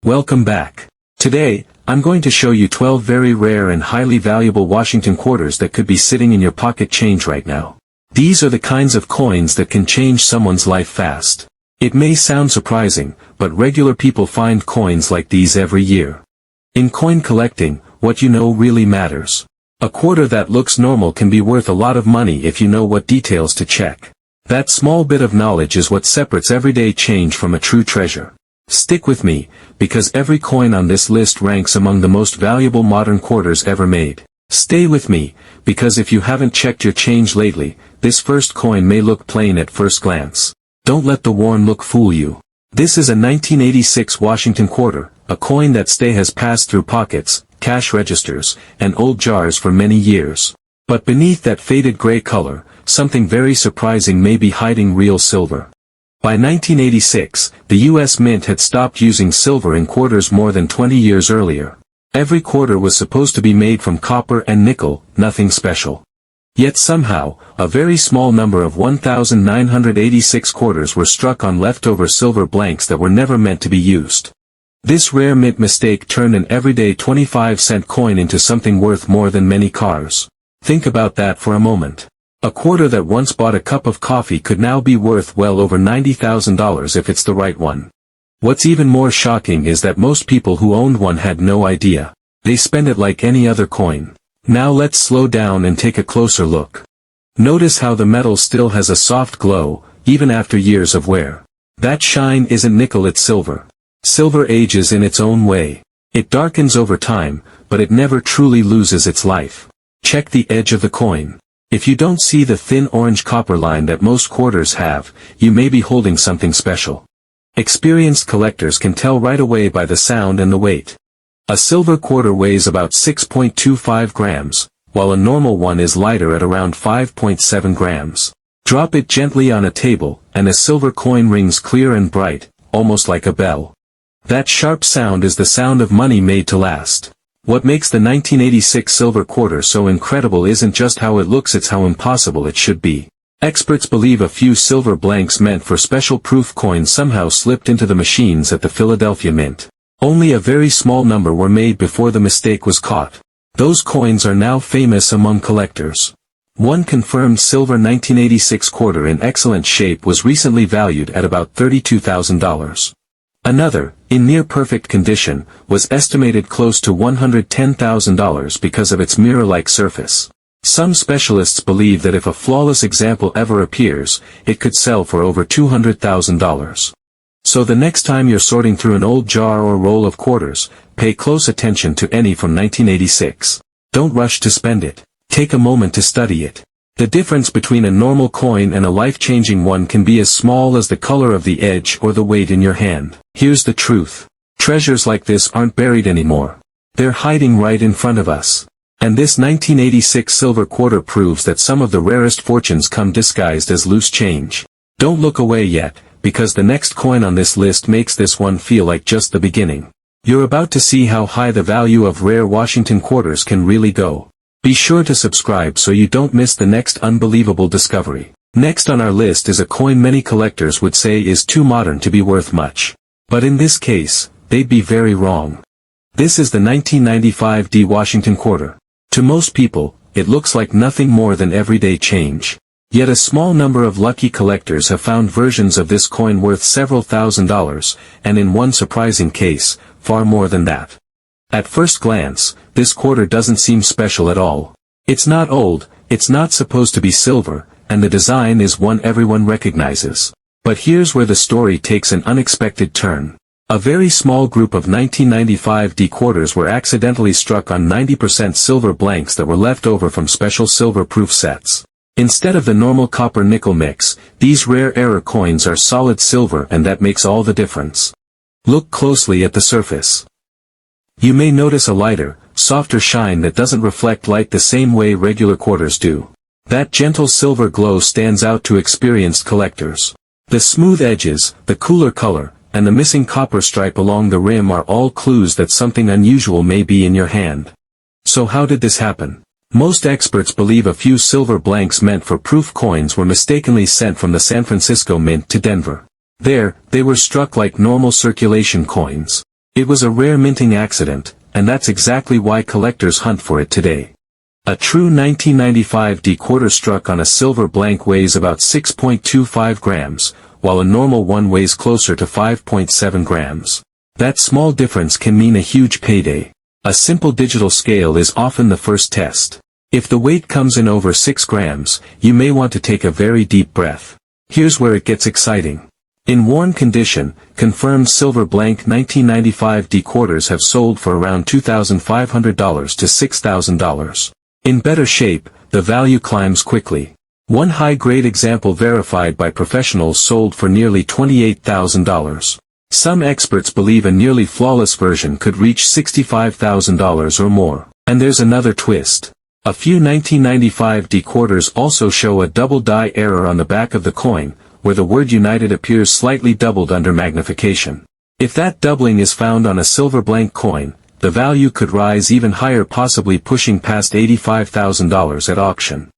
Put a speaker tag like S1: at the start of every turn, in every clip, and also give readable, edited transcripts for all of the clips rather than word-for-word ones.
S1: Welcome back. Today, I'm going to show you 12 very rare and highly valuable Washington quarters that could be sitting in your pocket change right now. These are the kinds of coins that can change someone's life fast. It may sound surprising, but regular people find coins like these every year. In coin collecting, what you know really matters. A quarter that looks normal can be worth a lot of money if you know what details to check. That small bit of knowledge is what separates everyday change from a true treasure. Stick with me, because every coin on this list ranks among the most valuable modern quarters ever made. Stay with me, because if you haven't checked your change lately, this first coin may look plain at first glance. Don't let the worn look fool you. This is a 1986 Washington quarter, a coin that has passed through pockets, cash registers, and old jars for many years. But beneath that faded gray color, something very surprising may be hiding: real silver. By 1986, the U.S. Mint had stopped using silver in quarters more than 20 years earlier. Every quarter was supposed to be made from copper and nickel, nothing special. Yet somehow, a very small number of 1,986 quarters were struck on leftover silver blanks that were never meant to be used. This rare mint mistake turned an everyday 25-cent coin into something worth more than many cars. Think about that for a moment. A quarter that once bought a cup of coffee could now be worth well over $90,000 if it's the right one. What's even more shocking is that most people who owned one had no idea. They spent it like any other coin. Now let's slow down and take a closer look. Notice how the metal still has a soft glow, even after years of wear. That shine isn't nickel, it's silver. Silver ages in its own way. It darkens over time, but it never truly loses its life. Check the edge of the coin. If you don't see the thin orange copper line that most quarters have, you may be holding something special. Experienced collectors can tell right away by the sound and the weight. A silver quarter weighs about 6.25 grams, while a normal one is lighter at around 5.7 grams. Drop it gently on a table, and a silver coin rings clear and bright, almost like a bell. That sharp sound is the sound of money made to last. What makes the 1986 silver quarter so incredible isn't just how it looks, it's how impossible it should be. Experts believe a few silver blanks meant for special proof coins somehow slipped into the machines at the Philadelphia Mint. Only a very small number were made before the mistake was caught. Those coins are now famous among collectors. One confirmed silver 1986 quarter in excellent shape was recently valued at about $32,000. Another, in near-perfect condition, was estimated close to $110,000 because of its mirror-like surface. Some specialists believe that if a flawless example ever appears, it could sell for over $200,000. So the next time you're sorting through an old jar or roll of quarters, pay close attention to any from 1986. Don't rush to spend it. Take a moment to study it. The difference between a normal coin and a life-changing one can be as small as the color of the edge or the weight in your hand. Here's the truth. Treasures like this aren't buried anymore. They're hiding right in front of us. And this 1986 silver quarter proves that some of the rarest fortunes come disguised as loose change. Don't look away yet, because the next coin on this list makes this one feel like just the beginning. You're about to see how high the value of rare Washington quarters can really go. Be sure to subscribe so you don't miss the next unbelievable discovery. Next on our list is a coin many collectors would say is too modern to be worth much. But in this case, they'd be very wrong. This is the 1995 D Washington quarter. To most people, it looks like nothing more than everyday change. Yet a small number of lucky collectors have found versions of this coin worth several $1,000s, and in one surprising case, far more than that. At first glance, this quarter doesn't seem special at all. It's not old, it's not supposed to be silver, and the design is one everyone recognizes. But here's where the story takes an unexpected turn. A very small group of 1995 D quarters were accidentally struck on 90% silver blanks that were left over from special silver-proof sets. Instead of the normal copper-nickel mix, these rare error coins are solid silver, and that makes all the difference. Look closely at the surface. You may notice a lighter, softer shine that doesn't reflect light the same way regular quarters do. That gentle silver glow stands out to experienced collectors. The smooth edges, the cooler color, and the missing copper stripe along the rim are all clues that something unusual may be in your hand. So how did this happen? Most experts believe a few silver blanks meant for proof coins were mistakenly sent from the San Francisco Mint to Denver. There, they were struck like normal circulation coins. It was a rare minting accident, and that's exactly why collectors hunt for it today. A true 1995 D quarter struck on a silver blank weighs about 6.25 grams, while a normal one weighs closer to 5.7 grams. That small difference can mean a huge payday. A simple digital scale is often the first test. If the weight comes in over 6 grams, you may want to take a very deep breath. Here's where it gets exciting. In worn condition, confirmed silver blank 1995 D quarters have sold for around $2,500 to $6,000. In better shape, the value climbs quickly. One high-grade example verified by professionals sold for nearly $28,000. Some experts believe a nearly flawless version could reach $65,000 or more. And there's another twist. A few 1995 D quarters also show a double die error on the back of the coin, where the word United appears slightly doubled under magnification. If that doubling is found on a silver blank coin, the value could rise even higher, possibly pushing past $85,000 at auction.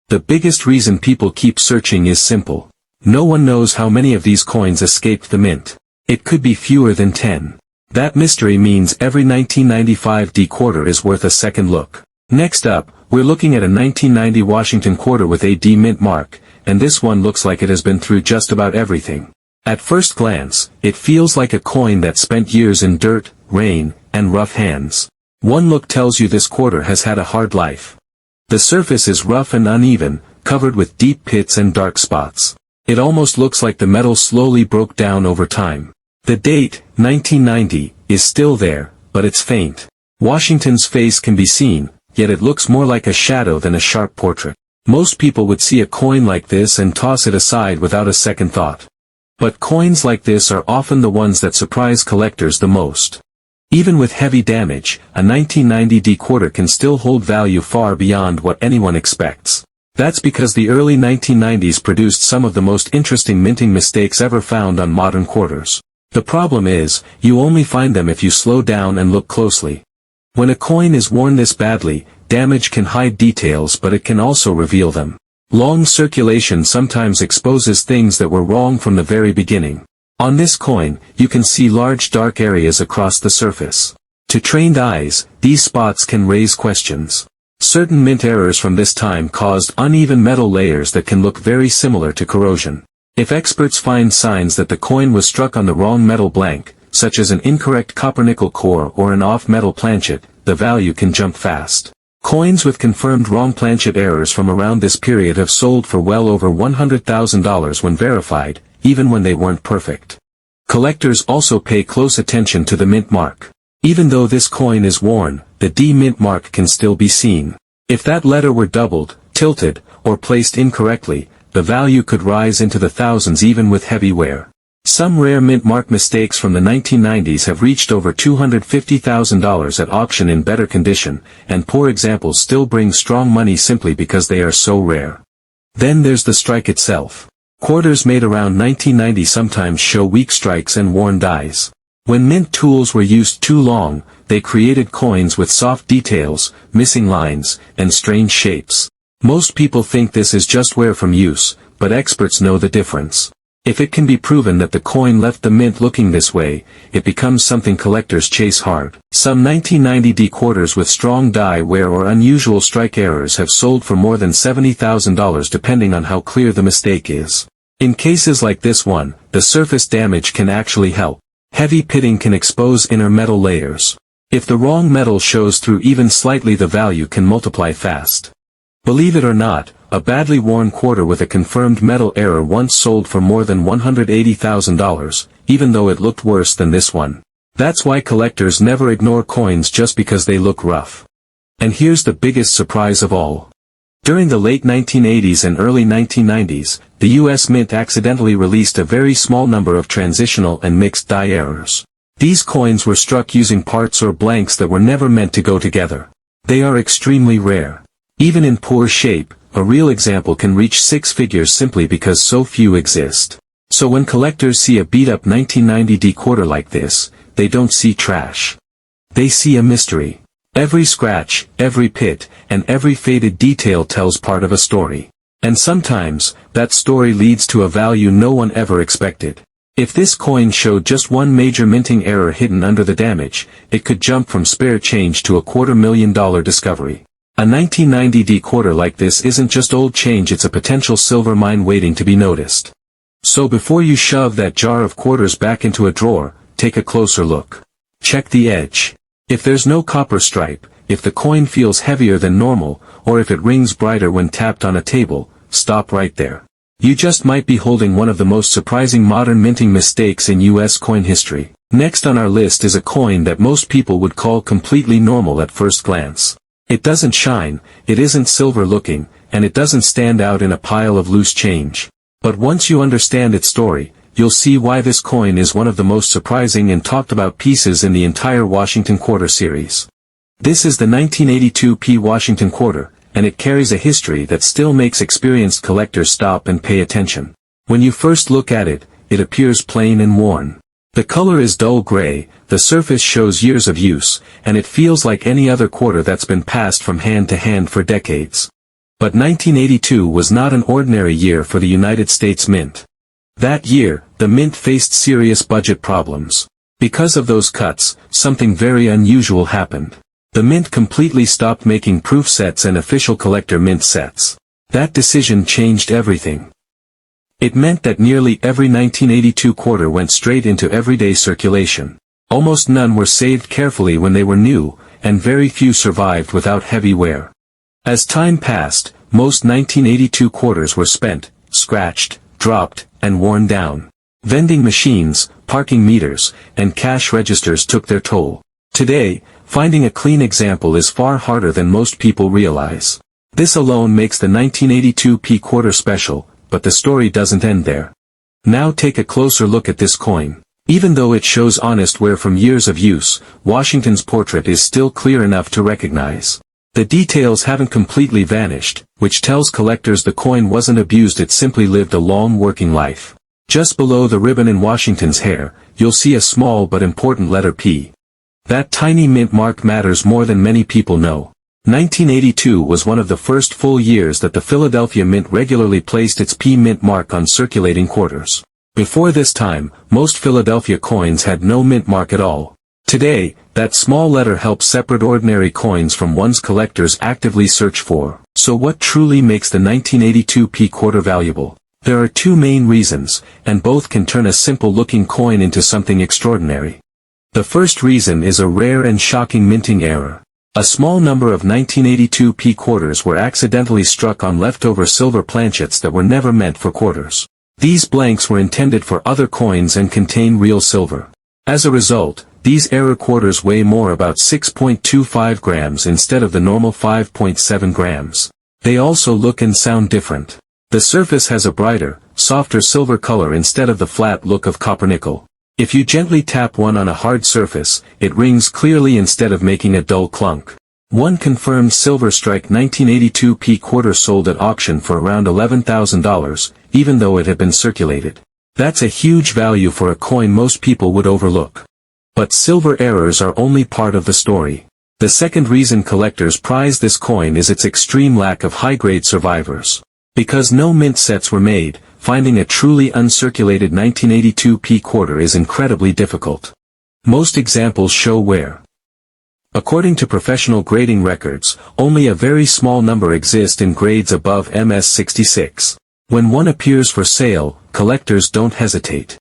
S1: The biggest reason people keep searching is simple. No one knows how many of these coins escaped the mint. It could be fewer than 10. That mystery means every 1995 D quarter is worth a second look. Next up, we're looking at a 1990 Washington quarter with a D mint mark, and this one looks like it has been through just about everything. At first glance, it feels like a coin that spent years in dirt, rain, and rough hands. One look tells you this quarter has had a hard life. The surface is rough and uneven, covered with deep pits and dark spots. It almost looks like the metal slowly broke down over time. The date, 1990, is still there, but it's faint. Washington's face can be seen, yet it looks more like a shadow than a sharp portrait. Most people would see a coin like this and toss it aside without a second thought. But coins like this are often the ones that surprise collectors the most. Even with heavy damage, a 1990 D quarter can still hold value far beyond what anyone expects. That's because the early 1990s produced some of the most interesting minting mistakes ever found on modern quarters. The problem is, you only find them if you slow down and look closely. When a coin is worn this badly, damage can hide details, but it can also reveal them. Long circulation sometimes exposes things that were wrong from the very beginning. On this coin, you can see large dark areas across the surface. To trained eyes, these spots can raise questions. Certain mint errors from this time caused uneven metal layers that can look very similar to corrosion. If experts find signs that the coin was struck on the wrong metal blank, such as an incorrect copper-nickel core or an off-metal planchet, the value can jump fast. Coins with confirmed wrong planchet errors from around this period have sold for well over $100,000 when verified, even when they weren't perfect. Collectors also pay close attention to the mint mark. Even though this coin is worn, the D mint mark can still be seen. If that letter were doubled, tilted, or placed incorrectly, the value could rise into the thousands even with heavy wear. Some rare mint mark mistakes from the 1990s have reached over $250,000 at auction in better condition, and poor examples still bring strong money simply because they are so rare. Then there's the strike itself. Quarters made around 1990 sometimes show weak strikes and worn dies. When mint tools were used too long, they created coins with soft details, missing lines, and strange shapes. Most people think this is just wear from use, but experts know the difference. If it can be proven that the coin left the mint looking this way, it becomes something collectors chase hard. Some 1990 D quarters with strong die wear or unusual strike errors have sold for more than $70,000 depending on how clear the mistake is. In cases like this one, the surface damage can actually help. Heavy pitting can expose inner metal layers. If the wrong metal shows through even slightly, the value can multiply fast. Believe it or not, a badly worn quarter with a confirmed metal error once sold for more than $180,000, even though it looked worse than this one. That's why collectors never ignore coins just because they look rough. And here's the biggest surprise of all. During the late 1980s and early 1990s, the US Mint accidentally released a very small number of transitional and mixed die errors. These coins were struck using parts or blanks that were never meant to go together. They are extremely rare. Even in poor shape, a real example can reach 6 figures simply because so few exist. So when collectors see a beat-up 1990 D quarter like this, they don't see trash. They see a mystery. Every scratch, every pit, and every faded detail tells part of a story. And sometimes, that story leads to a value no one ever expected. If this coin showed just one major minting error hidden under the damage, it could jump from spare change to a $250,000 discovery. A 1990D quarter like this isn't just old change, it's a potential silver mine waiting to be noticed. So before you shove that jar of quarters back into a drawer, take a closer look. Check the edge. If there's no copper stripe, if the coin feels heavier than normal, or if it rings brighter when tapped on a table, stop right there. You just might be holding one of the most surprising modern minting mistakes in US coin history. Next on our list is a coin that most people would call completely normal at first glance. It doesn't shine, it isn't silver looking, and it doesn't stand out in a pile of loose change. But once you understand its story, you'll see why this coin is one of the most surprising and talked about pieces in the entire Washington Quarter series. This is the 1982p Washington Quarter, and it carries a history that still makes experienced collectors stop and pay attention. When you first look at it, it appears plain and worn. The color is dull gray, the surface shows years of use, and it feels like any other quarter that's been passed from hand to hand for decades. But 1982 was not an ordinary year for the United States Mint. That year, the Mint faced serious budget problems. Because of those cuts, something very unusual happened. The Mint completely stopped making proof sets and official collector mint sets. That decision changed everything. It meant that nearly every 1982 quarter went straight into everyday circulation. Almost none were saved carefully when they were new, and very few survived without heavy wear. As time passed, most 1982 quarters were spent, scratched, dropped, and worn down. Vending machines, parking meters, and cash registers took their toll. Today, finding a clean example is far harder than most people realize. This alone makes the 1982p quarter special, but the story doesn't end there. Now take a closer look at this coin. Even though it shows honest wear from years of use, Washington's portrait is still clear enough to recognize. The details haven't completely vanished, which tells collectors the coin wasn't abused, it simply lived a long working life. Just below the ribbon in Washington's hair, you'll see a small but important letter P. That tiny mint mark matters more than many people know. 1982 was one of the first full years that the Philadelphia Mint regularly placed its P mint mark on circulating quarters. Before this time, most Philadelphia coins had no mint mark at all. Today, that small letter helps separate ordinary coins from ones collectors actively search for. So what truly makes the 1982p quarter valuable? There are two main reasons, and both can turn a simple-looking coin into something extraordinary. The first reason is a rare and shocking minting error. A small number of 1982p quarters were accidentally struck on leftover silver planchets that were never meant for quarters. These blanks were intended for other coins and contain real silver. As a result, these error quarters weigh more, about 6.25 grams instead of the normal 5.7 grams. They also look and sound different. The surface has a brighter, softer silver color instead of the flat look of copper-nickel. If you gently tap one on a hard surface, it rings clearly instead of making a dull clunk. One confirmed Silver Strike 1982p quarter sold at auction for around $11,000, even though it had been circulated. That's a huge value for a coin most people would overlook. But silver errors are only part of the story. The second reason collectors prize this coin is its extreme lack of high-grade survivors. Because no mint sets were made, finding a truly uncirculated 1982p quarter is incredibly difficult. Most examples show wear. According to professional grading records, only a very small number exist in grades above MS66. When one appears for sale, collectors don't hesitate.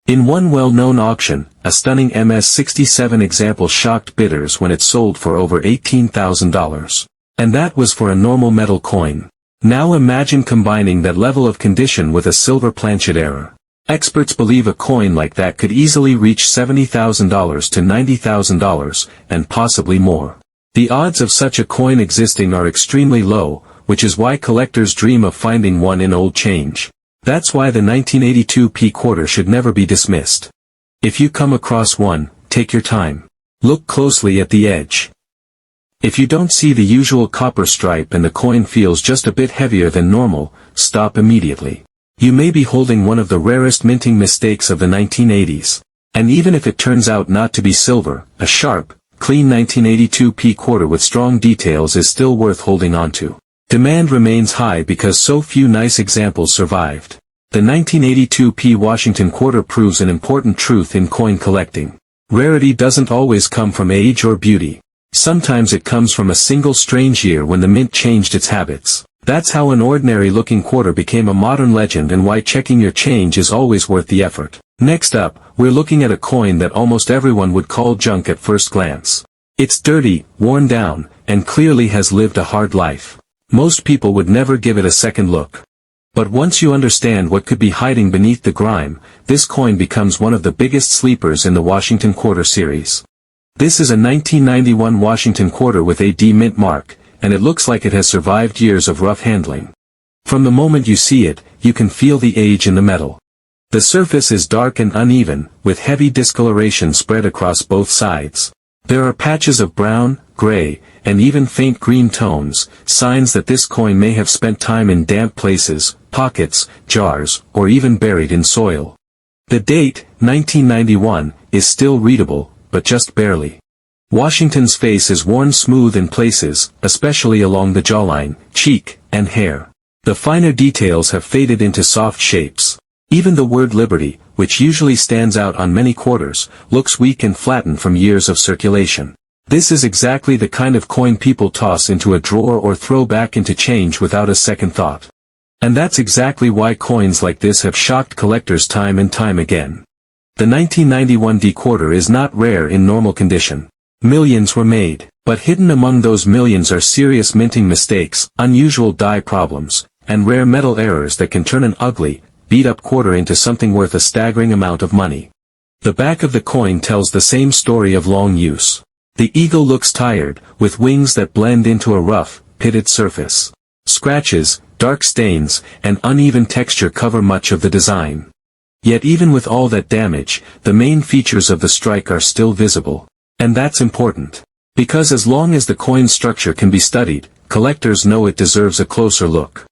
S1: In one well-known auction, a stunning MS67 example shocked bidders when it sold for over $18,000. And that was for a normal metal coin. Now imagine combining that level of condition with a silver planchet error. Experts believe a coin like that could easily reach $70,000 to $90,000, and possibly more. The odds of such a coin existing are extremely low, which is why collectors dream of finding one in old change. That's why the 1982p quarter should never be dismissed. If you come across one, take your time. Look closely at the edge. If you don't see the usual copper stripe and the coin feels just a bit heavier than normal, stop immediately. You may be holding one of the rarest minting mistakes of the 1980s. And even if it turns out not to be silver, a sharp, clean 1982p quarter with strong details is still worth holding onto. Demand remains high because so few nice examples survived. The 1982 P. Washington quarter proves an important truth in coin collecting. Rarity doesn't always come from age or beauty. Sometimes it comes from a single strange year when the mint changed its habits. That's how an ordinary-looking quarter became a modern legend and why checking your change is always worth the effort. Next up, we're looking at a coin that almost everyone would call junk at first glance. It's dirty, worn down, and clearly has lived a hard life. Most people would never give it a second look. But once you understand what could be hiding beneath the grime, this coin becomes one of the biggest sleepers in the Washington Quarter series. This is a 1991 Washington Quarter with a D mint mark, and it looks like it has survived years of rough handling. From the moment you see it, you can feel the age in the metal. The surface is dark and uneven, with heavy discoloration spread across both sides. There are patches of brown, gray, and even faint green tones, signs that this coin may have spent time in damp places, pockets, jars, or even buried in soil. The date, 1991, is still readable, but just barely. Washington's face is worn smooth in places, especially along the jawline, cheek, and hair. The finer details have faded into soft shapes. Even the word Liberty, which usually stands out on many quarters, looks weak and flattened from years of circulation. This is exactly the kind of coin people toss into a drawer or throw back into change without a second thought. And that's exactly why coins like this have shocked collectors time and time again. The 1991 D quarter is not rare in normal condition. Millions were made, but hidden among those millions are serious minting mistakes, unusual die problems, and rare metal errors that can turn an ugly, beat-up quarter into something worth a staggering amount of money. The back of the coin tells the same story of long use. The eagle looks tired, with wings that blend into a rough, pitted surface. Scratches, dark stains, and uneven texture cover much of the design. Yet even with all that damage, the main features of the strike are still visible. And that's important. Because as long as the coin's structure can be studied, collectors know it deserves a closer look.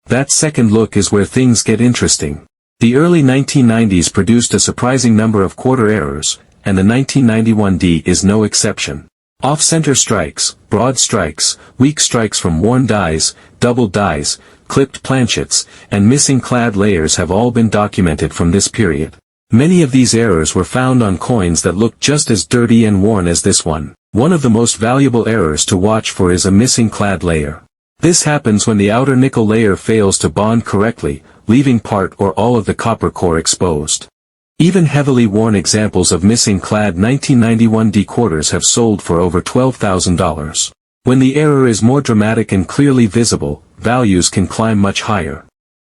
S1: That second look is where things get interesting. The early 1990s produced a surprising number of quarter errors, and the 1991 D is no exception. Off-center strikes, broad strikes, weak strikes from worn dies, double dies, clipped planchets, and missing clad layers have all been documented from this period. Many of these errors were found on coins that looked just as dirty and worn as this one. One of the most valuable errors to watch for is a missing clad layer. This happens when the outer nickel layer fails to bond correctly, leaving part or all of the copper core exposed. Even heavily worn examples of missing clad 1991 D quarters have sold for over $12,000. When the error is more dramatic and clearly visible, values can climb much higher.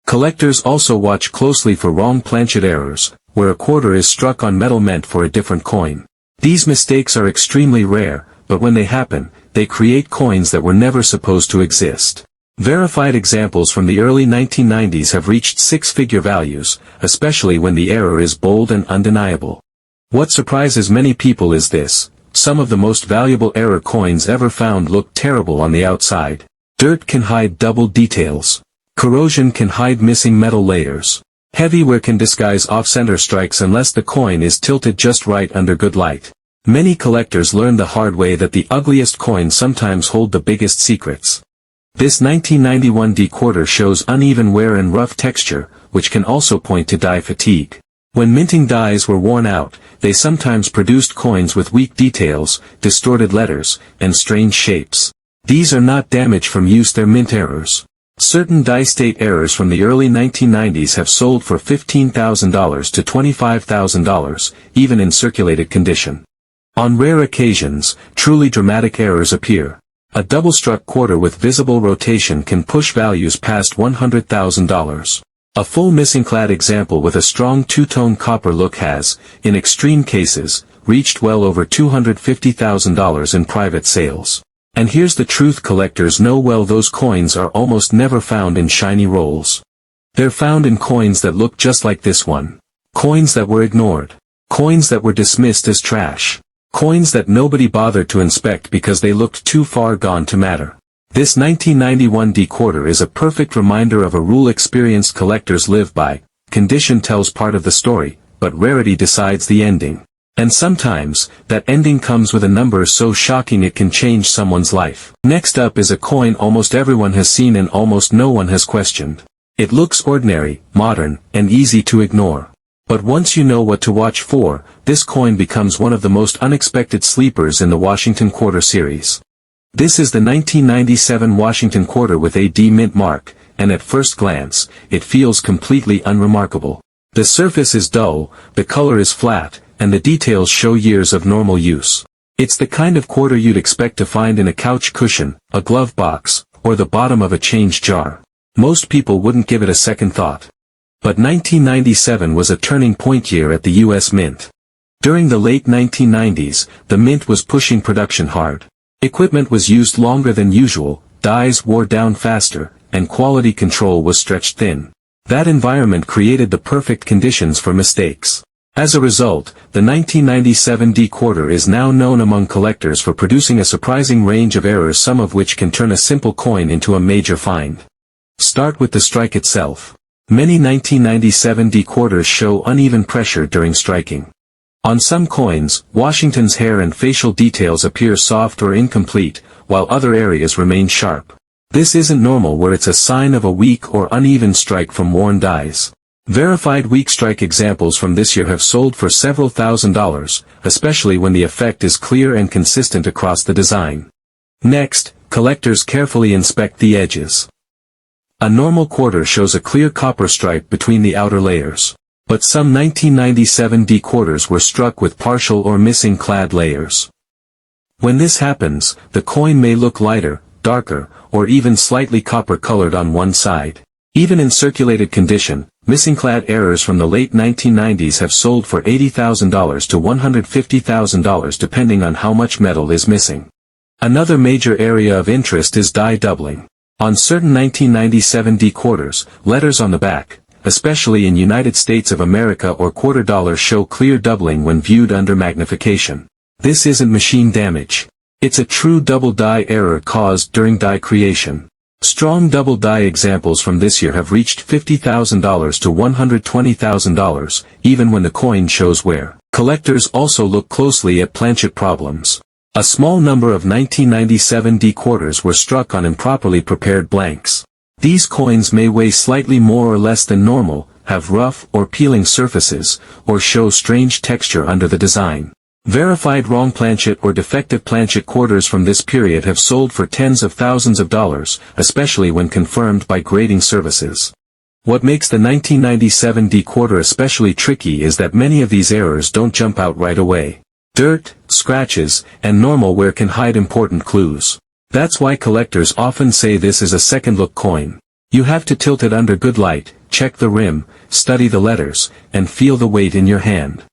S1: Collectors also watch closely for wrong planchet errors, where a quarter is struck on metal meant for a different coin. These mistakes are extremely rare, but when they happen, they create coins that were never supposed to exist. Verified examples from the early 1990s have reached six-figure values, especially when the error is bold and undeniable. What surprises many people is this: some of the most valuable error coins ever found look terrible on the outside. Dirt can hide double details. Corrosion can hide missing metal layers. Heavy wear can disguise off-center strikes unless the coin is tilted just right under good light. Many collectors learn the hard way that the ugliest coins sometimes hold the biggest secrets. This 1991 D quarter shows uneven wear and rough texture, which can also point to die fatigue. When minting dies were worn out, they sometimes produced coins with weak details, distorted letters, and strange shapes. These are not damage from use, they're mint errors. Certain die state errors from the early 1990s have sold for $15,000 to $25,000, even in circulated condition. On rare occasions, truly dramatic errors appear. A double-struck quarter with visible rotation can push values past $100,000. A full missing-clad example with a strong two-tone copper look has, in extreme cases, reached well over $250,000 in private sales. And here's the truth: collectors know well those coins are almost never found in shiny rolls. They're found in coins that look just like this one. Coins that were ignored. Coins that were dismissed as trash. Coins that nobody bothered to inspect because they looked too far gone to matter. This 1991 D quarter is a perfect reminder of a rule experienced collectors live by: condition tells part of the story, but rarity decides the ending. And sometimes, that ending comes with a number so shocking it can change someone's life. Next up is a coin almost everyone has seen and almost no one has questioned. It looks ordinary, modern, and easy to ignore. But once you know what to watch for, this coin becomes one of the most unexpected sleepers in the Washington Quarter series. This is the 1997 Washington Quarter with a D mint mark, and at first glance, it feels completely unremarkable. The surface is dull, the color is flat, and the details show years of normal use. It's the kind of quarter you'd expect to find in a couch cushion, a glove box, or the bottom of a change jar. Most people wouldn't give it a second thought. But 1997 was a turning point year at the U.S. Mint. During the late 1990s, the Mint was pushing production hard. Equipment was used longer than usual, dies wore down faster, and quality control was stretched thin. That environment created the perfect conditions for mistakes. As a result, the 1997 D quarter is now known among collectors for producing a surprising range of errors, some of which can turn a simple coin into a major find. Start with the strike itself. Many 1997 D quarters show uneven pressure during striking. On some coins, Washington's hair and facial details appear soft or incomplete, while other areas remain sharp. This isn't normal, where it's a sign of a weak or uneven strike from worn dies. Verified weak strike examples from this year have sold for several $1,000s, especially when the effect is clear and consistent across the design. Next, collectors carefully inspect the edges. A normal quarter shows a clear copper stripe between the outer layers. But some 1997 D quarters were struck with partial or missing clad layers. When this happens, the coin may look lighter, darker, or even slightly copper-colored on one side. Even in circulated condition, missing clad errors from the late 1990s have sold for $80,000 to $150,000 depending on how much metal is missing. Another major area of interest is die doubling. On certain 1997 D quarters, letters on the back, especially in United States of America or quarter dollars, show clear doubling when viewed under magnification. This isn't machine damage. It's a true double die error caused during die creation. Strong double die examples from this year have reached $50,000 to $120,000, even when the coin shows wear. Collectors also look closely at planchet problems. A small number of 1997 D quarters were struck on improperly prepared blanks. These coins may weigh slightly more or less than normal, have rough or peeling surfaces, or show strange texture under the design. Verified wrong planchet or defective planchet quarters from this period have sold for tens of thousands of dollars, especially when confirmed by grading services. What makes the 1997 D quarter especially tricky is that many of these errors don't jump out right away. Dirt, scratches, and normal wear can hide important clues. That's why collectors often say this is a second-look coin. You have to tilt it under good light, check the rim, study the letters, and feel the weight in your hand.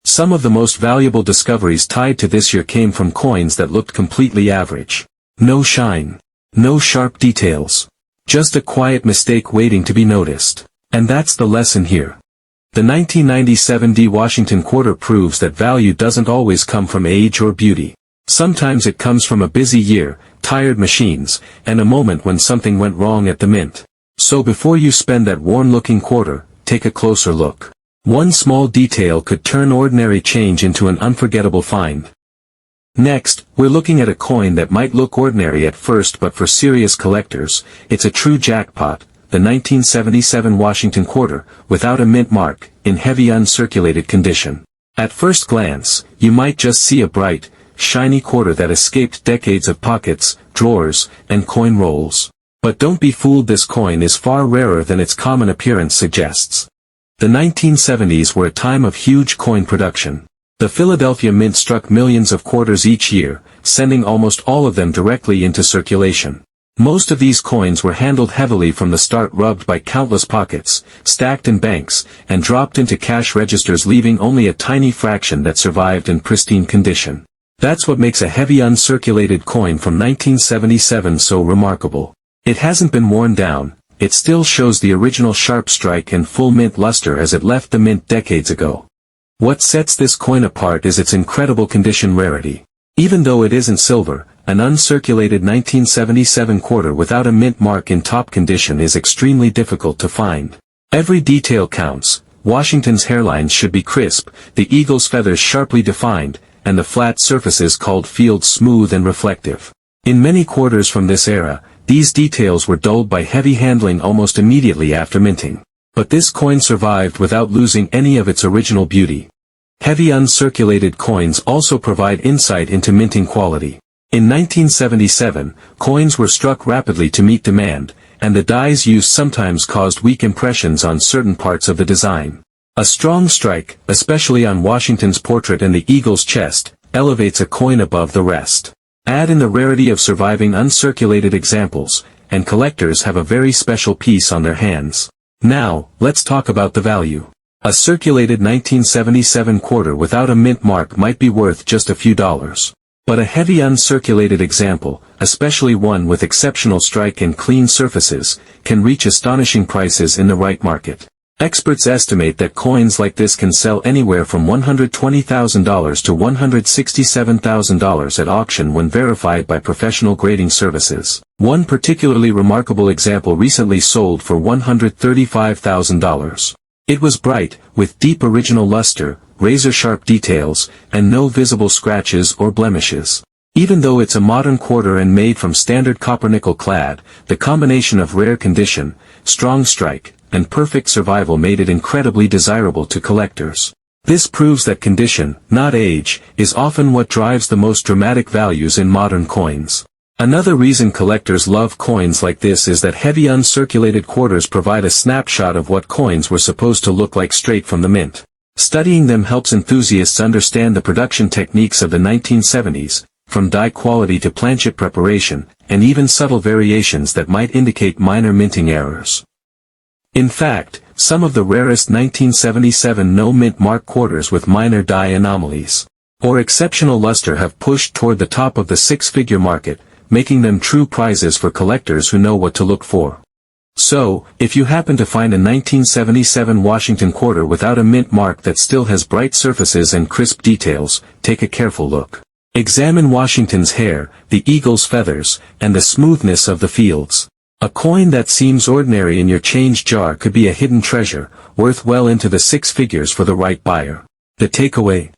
S1: Some of the most valuable discoveries tied to this year came from coins that looked completely average. No shine. No sharp details. Just a quiet mistake waiting to be noticed. And that's the lesson here. The 1997 D Washington Quarter proves that value doesn't always come from age or beauty. Sometimes it comes from a busy year, tired machines, and a moment when something went wrong at the mint. So before you spend that worn-looking quarter, take a closer look. One small detail could turn ordinary change into an unforgettable find. Next, we're looking at a coin that might look ordinary at first, but for serious collectors, it's a true jackpot, the 1977 Washington Quarter, without a mint mark, in heavy uncirculated condition. At first glance, you might just see a bright, shiny quarter that escaped decades of pockets, drawers, and coin rolls. But don't be fooled, this coin is far rarer than its common appearance suggests. The 1970s were a time of huge coin production. The Philadelphia Mint struck millions of quarters each year, sending almost all of them directly into circulation. Most of these coins were handled heavily from the start, rubbed by countless pockets, stacked in banks, and dropped into cash registers, leaving only a tiny fraction that survived in pristine condition. That's what makes a heavy uncirculated coin from 1977 so remarkable. It hasn't been worn down, it still shows the original sharp strike and full mint luster as it left the mint decades ago. What sets this coin apart is its incredible condition rarity. Even though it isn't silver, an uncirculated 1977 quarter without a mint mark in top condition is extremely difficult to find. Every detail counts. Washington's hairlines should be crisp, the eagle's feathers sharply defined, and the flat surfaces called fields smooth and reflective. In many quarters from this era, These details were dulled by heavy handling almost immediately after minting. But this coin survived without losing any of its original beauty. Heavy uncirculated coins also provide insight into minting quality. In 1977, coins were struck rapidly to meet demand, and the dies used sometimes caused weak impressions on certain parts of the design. A strong strike, especially on Washington's portrait and the eagle's chest, elevates a coin above the rest. Add in the rarity of surviving uncirculated examples, and collectors have a very special piece on their hands. Now, let's talk about the value. A circulated 1977 quarter without a mint mark might be worth just a few dollars. But a heavy uncirculated example, especially one with exceptional strike and clean surfaces, can reach astonishing prices in the right market. Experts estimate that coins like this can sell anywhere from $120,000 to $167,000 at auction when verified by professional grading services. One particularly remarkable example recently sold for $135,000. It was bright, with deep original luster, razor-sharp details, and no visible scratches or blemishes. Even though it's a modern quarter and made from standard copper-nickel clad, the combination of rare condition, strong strike, and perfect survival made it incredibly desirable to collectors. This proves that condition, not age, is often what drives the most dramatic values in modern coins. Another reason collectors love coins like this is that heavy uncirculated quarters provide a snapshot of what coins were supposed to look like straight from the mint. Studying them helps enthusiasts understand the production techniques of the 1970s, from die quality to planchet preparation, and even subtle variations that might indicate minor minting errors. In fact, some of the rarest 1977 no-mint mark quarters with minor die anomalies or exceptional luster have pushed toward the top of the six-figure market, making them true prizes for collectors who know what to look for. So, if you happen to find a 1977 Washington quarter without a mint mark that still has bright surfaces and crisp details, take a careful look. Examine Washington's hair, the eagle's feathers, and the smoothness of the fields. A coin that seems ordinary in your change jar could be a hidden treasure, worth well into the six figures for the right buyer. The takeaway: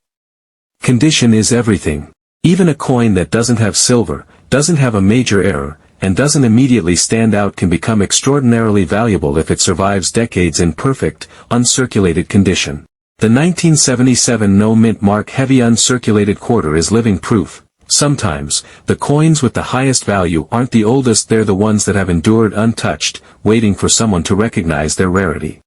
S1: condition is everything. Even a coin that doesn't have silver, doesn't have a major error, and doesn't immediately stand out can become extraordinarily valuable if it survives decades in perfect, uncirculated condition. The 1977 no-mint mark heavy uncirculated quarter is living proof. Sometimes, the coins with the highest value aren't the oldest, they're the ones that have endured untouched, waiting for someone to recognize their rarity.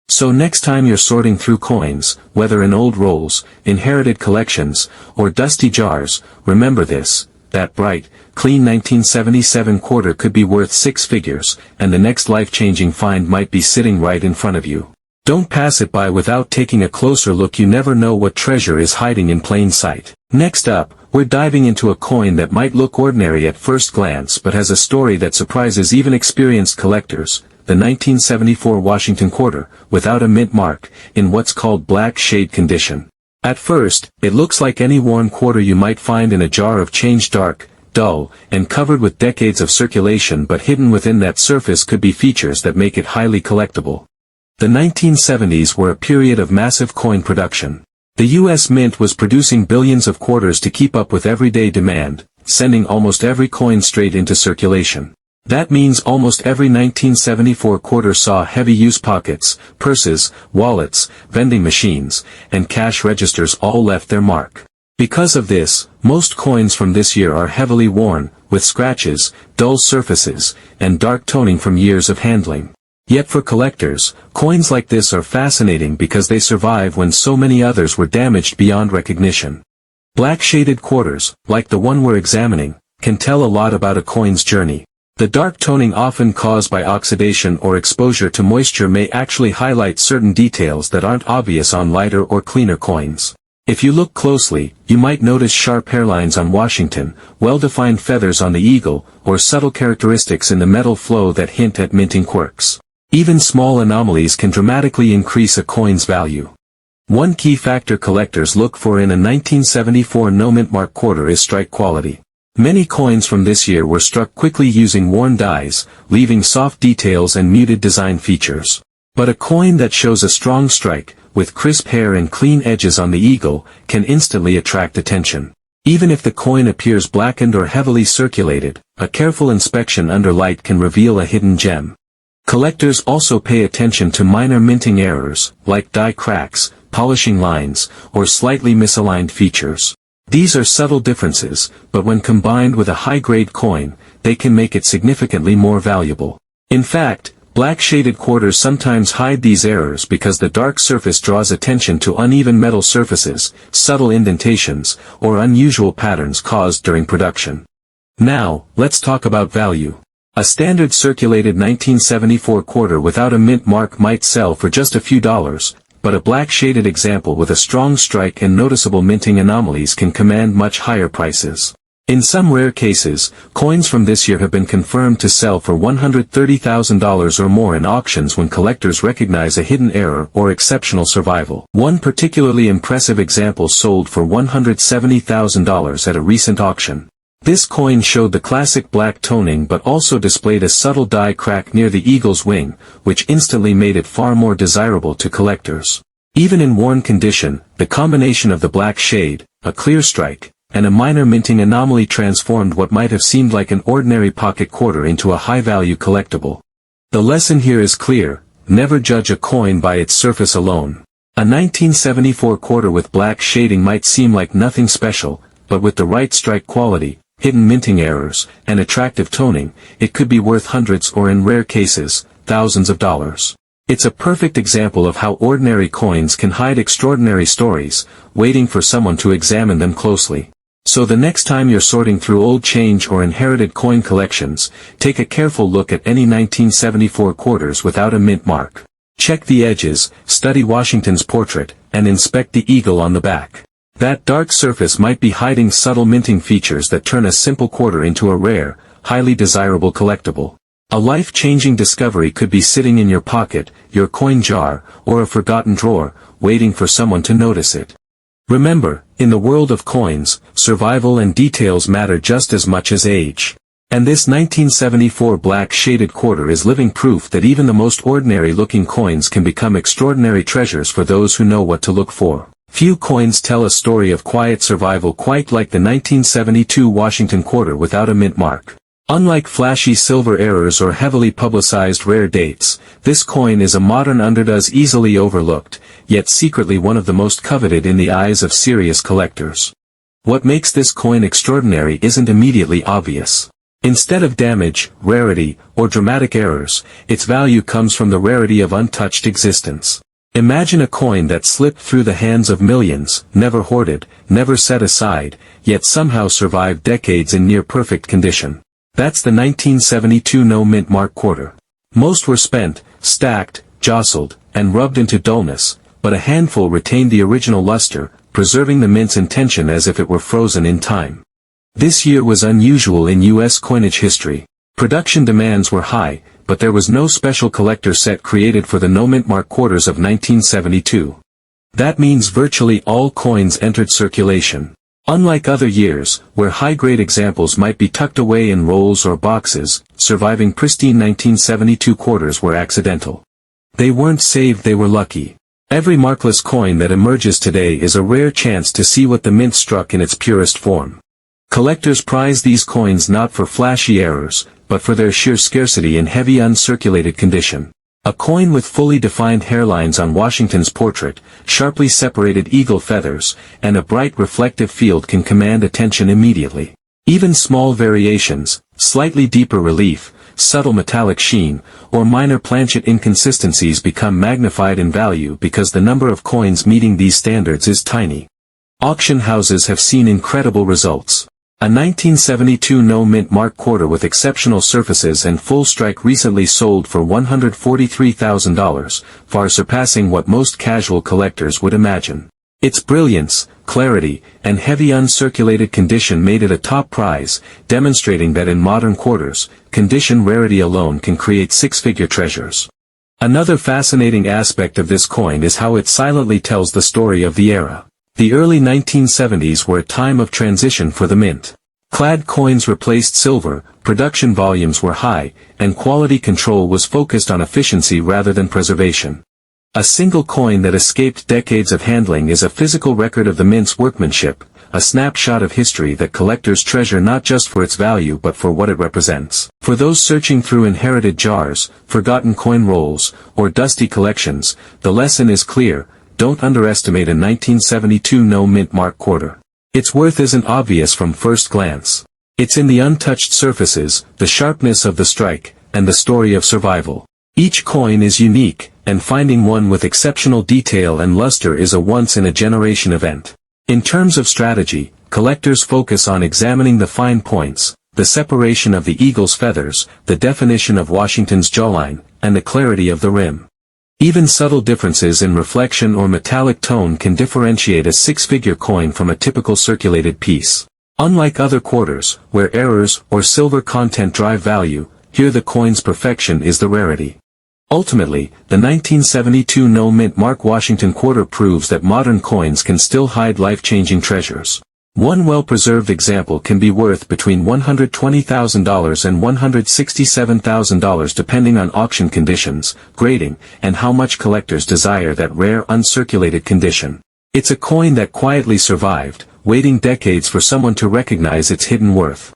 S1: So next time you're sorting through coins, whether in old rolls, inherited collections, or dusty jars, remember this: that bright, clean 1977 quarter could be worth six figures, and the next life-changing find might be sitting right in front of you. Don't pass it by without taking a closer look. You never know what treasure is hiding in plain sight. Next up, we're diving into a coin that might look ordinary at first glance but has a story that surprises even experienced collectors: the 1974 Washington quarter, without a mint mark, in what's called black shade condition. At first, it looks like any worn quarter you might find in a jar of change, dark, dull, and covered with decades of circulation, but hidden within that surface could be features that make it highly collectible. The 1970s were a period of massive coin production. The U.S. Mint was producing billions of quarters to keep up with everyday demand, sending almost every coin straight into circulation. That means almost every 1974 quarter saw heavy use pockets, purses, wallets, vending machines, and cash registers all left their mark. Because of this, most coins from this year are heavily worn, with scratches, dull surfaces, and dark toning from years of handling. Yet for collectors, coins like this are fascinating because they survive when so many others were damaged beyond recognition. Black shaded quarters, like the one we're examining, can tell a lot about a coin's journey. The dark toning, often caused by oxidation or exposure to moisture, may actually highlight certain details that aren't obvious on lighter or cleaner coins. If you look closely, you might notice sharp hairlines on Washington, well-defined feathers on the eagle, or subtle characteristics in the metal flow that hint at minting quirks. Even small anomalies can dramatically increase a coin's value. One key factor collectors look for in a 1974 no-mint mark quarter is strike quality. Many coins from this year were struck quickly using worn dies, leaving soft details and muted design features. But a coin that shows a strong strike, with crisp hair and clean edges on the eagle, can instantly attract attention. Even if the coin appears blackened or heavily circulated, A careful inspection under light can reveal a hidden gem. Collectors also pay attention to minor minting errors, like die cracks, polishing lines, or slightly misaligned features. These are subtle differences, but when combined with a high-grade coin, they can make it significantly more valuable. In fact, black shaded quarters sometimes hide these errors because the dark surface draws attention to uneven metal surfaces, subtle indentations, or unusual patterns caused during production. Now, let's talk about value. A standard circulated 1974 quarter without a mint mark might sell for just a few dollars, but a black shaded example with a strong strike and noticeable minting anomalies can command much higher prices. In some rare cases, coins from this year have been confirmed to sell for $130,000 or more in auctions when collectors recognize a hidden error or exceptional survival. One particularly impressive example sold for $170,000 at a recent auction. This coin showed the classic black toning but also displayed a subtle die crack near the eagle's wing, which instantly made it far more desirable to collectors. Even in worn condition, the combination of the black shade, a clear strike, and a minor minting anomaly transformed what might have seemed like an ordinary pocket quarter into a high-value collectible. The lesson here is clear: never judge a coin by its surface alone. A 1974 quarter with black shading might seem like nothing special, but with the right strike quality, hidden minting errors, and attractive toning, it could be worth hundreds or in rare cases, thousands of dollars. It's a perfect example of how ordinary coins can hide extraordinary stories, waiting for someone to examine them closely. So the next time you're sorting through old change or inherited coin collections, take a careful look at any 1974 quarters without a mint mark. Check the edges, study Washington's portrait, and inspect the eagle on the back. That dark surface might be hiding subtle minting features that turn a simple quarter into a rare, highly desirable collectible. A life-changing discovery could be sitting in your pocket, your coin jar, or a forgotten drawer, waiting for someone to notice it. Remember, in the world of coins, survival and details matter just as much as age. And this 1974 black shaded quarter is living proof that even the most ordinary-looking coins can become extraordinary treasures for those who know what to look for. Few coins tell a story of quiet survival quite like the 1972 Washington quarter without a mint mark. Unlike flashy silver errors or heavily publicized rare dates, this coin is a modern underdoes easily overlooked, yet secretly one of the most coveted in the eyes of serious collectors. What makes this coin extraordinary isn't immediately obvious. Instead of damage, rarity, or dramatic errors, its value comes from the rarity of untouched existence. Imagine a coin that slipped through the hands of millions, never hoarded, never set aside, yet somehow survived decades in near-perfect condition. That's the 1972 no-mint mark quarter. Most were spent, stacked, jostled, and rubbed into dullness, but a handful retained the original luster, preserving the mint's intention as if it were frozen in time. This year was unusual in U.S. coinage history. Production demands were high, but there was no special collector set created for the no-mint mark quarters of 1972. That means virtually all coins entered circulation. Unlike other years, where high-grade examples might be tucked away in rolls or boxes, surviving pristine 1972 quarters were accidental. They weren't saved, they were lucky. Every markless coin that emerges today is a rare chance to see what the mint struck in its purest form. Collectors prize these coins not for flashy errors, but for their sheer scarcity in heavy uncirculated condition. A coin with fully defined hairlines on Washington's portrait, sharply separated eagle feathers, and a bright reflective field can command attention immediately. Even small variations, slightly deeper relief, subtle metallic sheen, or minor planchet inconsistencies become magnified in value because the number of coins meeting these standards is tiny. Auction houses have seen incredible results. A 1972 no-mint mark quarter with exceptional surfaces and full strike recently sold for $143,000, far surpassing what most casual collectors would imagine. Its brilliance, clarity, and heavy uncirculated condition made it a top prize, demonstrating that in modern quarters, condition rarity alone can create six-figure treasures. Another fascinating aspect of this coin is how it silently tells the story of the era. The early 1970s were a time of transition for the mint. Clad coins replaced silver, production volumes were high, and quality control was focused on efficiency rather than preservation. A single coin that escaped decades of handling is a physical record of the mint's workmanship, a snapshot of history that collectors treasure not just for its value but for what it represents. For those searching through inherited jars, forgotten coin rolls, or dusty collections, the lesson is clear: don't underestimate a 1972 no-mint mark quarter. Its worth isn't obvious from first glance. It's in the untouched surfaces, the sharpness of the strike, and the story of survival. Each coin is unique, and finding one with exceptional detail and luster is a once-in-a-generation event. In terms of strategy, collectors focus on examining the fine points, the separation of the eagle's feathers, the definition of Washington's jawline, and the clarity of the rim. Even subtle differences in reflection or metallic tone can differentiate a six-figure coin from a typical circulated piece. Unlike other quarters, where errors or silver content drive value, here the coin's perfection is the rarity. Ultimately, the 1972 no-mint mark Washington quarter proves that modern coins can still hide life-changing treasures. One well-preserved example can be worth between $120,000 and $167,000 depending on auction conditions, grading, and how much collectors desire that rare uncirculated condition. It's a coin that quietly survived, waiting decades for someone to recognize its hidden worth.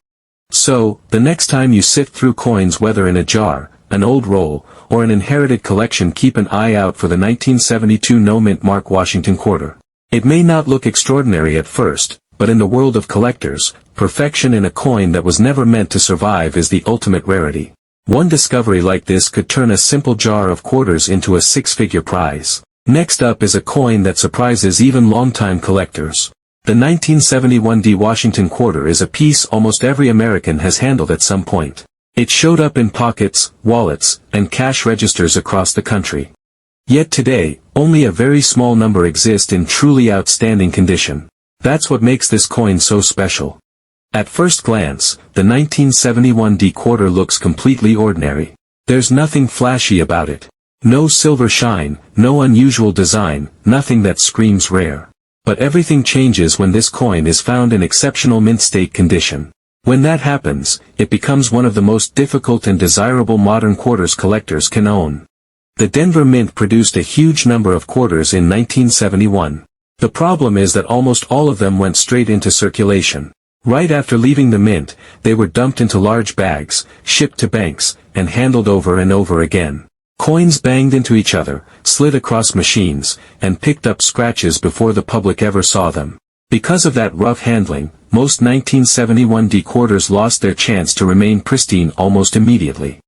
S1: So, the next time you sift through coins, whether in a jar, an old roll, or an inherited collection, keep an eye out for the 1972 no-mint mark Washington quarter. It may not look extraordinary at first, but in the world of collectors, perfection in a coin that was never meant to survive is the ultimate rarity. One discovery like this could turn a simple jar of quarters into a six-figure prize. Next up is a coin that surprises even longtime collectors. The 1971 D Washington quarter is a piece almost every American has handled at some point. It showed up in pockets, wallets, and cash registers across the country. Yet today, only a very small number exist in truly outstanding condition. That's what makes this coin so special. At first glance, the 1971 D quarter looks completely ordinary. There's nothing flashy about it. No silver shine, no unusual design, nothing that screams rare. But everything changes when this coin is found in exceptional mint state condition. When that happens, it becomes one of the most difficult and desirable modern quarters collectors can own. The Denver Mint produced a huge number of quarters in 1971. The problem is that almost all of them went straight into circulation. Right after leaving the mint, they were dumped into large bags, shipped to banks, and handled over and over again. Coins banged into each other, slid across machines, and picked up scratches before the public ever saw them. Because of that rough handling, most 1971 D quarters lost their chance to remain pristine almost immediately.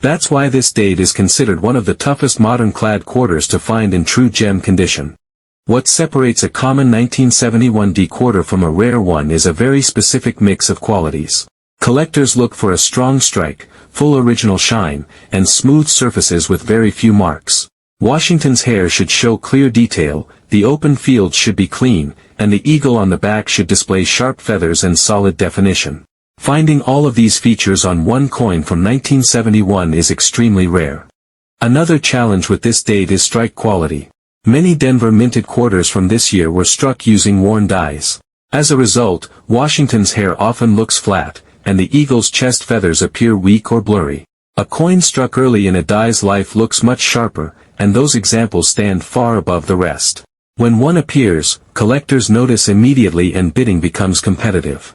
S1: That's why this date is considered one of the toughest modern clad quarters to find in true gem condition. What separates a common 1971 D quarter from a rare one is a very specific mix of qualities. Collectors look for a strong strike, full original shine, and smooth surfaces with very few marks. Washington's hair should show clear detail, the open field should be clean, and the eagle on the back should display sharp feathers and solid definition. Finding all of these features on one coin from 1971 is extremely rare. Another challenge with this date is strike quality. Many Denver minted quarters from this year were struck using worn dies. As a result, Washington's hair often looks flat, and the eagle's chest feathers appear weak or blurry. A coin struck early in a die's life looks much sharper, and those examples stand far above the rest. When one appears, collectors notice immediately and bidding becomes competitive.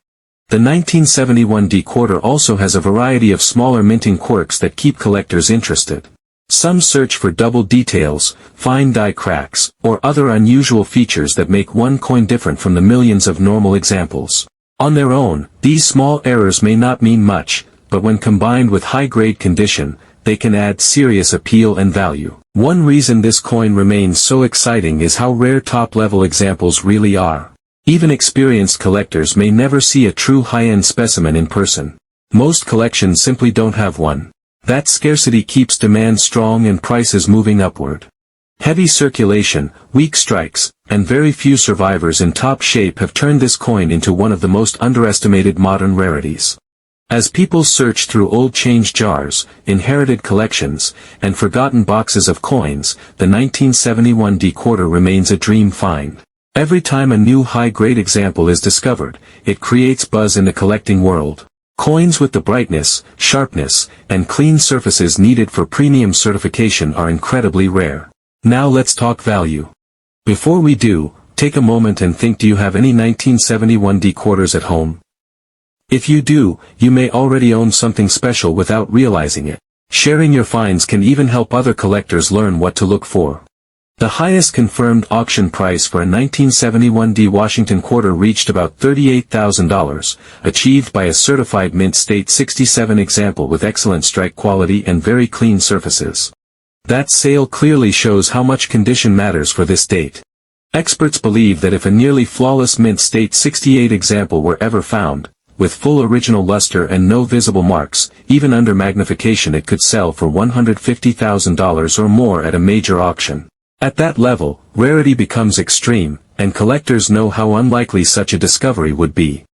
S1: The 1971 D quarter also has a variety of smaller minting quirks that keep collectors interested. Some search for double details, fine die cracks, or other unusual features that make one coin different from the millions of normal examples. On their own, these small errors may not mean much, but when combined with high-grade condition, they can add serious appeal and value. One reason this coin remains so exciting is how rare top-level examples really are. Even experienced collectors may never see a true high-end specimen in person. Most collections simply don't have one. That scarcity keeps demand strong and prices moving upward. Heavy circulation, weak strikes, and very few survivors in top shape have turned this coin into one of the most underestimated modern rarities. As people search through old change jars, inherited collections, and forgotten boxes of coins, the 1971 D quarter remains a dream find. Every time a new high-grade example is discovered, it creates buzz in the collecting world. Coins with the brightness, sharpness, and clean surfaces needed for premium certification are incredibly rare. Now let's talk value. Before we do, take a moment and think, do you have any 1971 D quarters at home? If you do, you may already own something special without realizing it. Sharing your finds can even help other collectors learn what to look for. The highest confirmed auction price for a 1971 D Washington quarter reached about $38,000, achieved by a certified Mint State 67 example with excellent strike quality and very clean surfaces. That sale clearly shows how much condition matters for this date. Experts believe that if a nearly flawless Mint State 68 example were ever found, with full original luster and no visible marks, even under magnification it could sell for $150,000 or more at a major auction. At that level, rarity becomes extreme, and collectors know how unlikely such a discovery would be.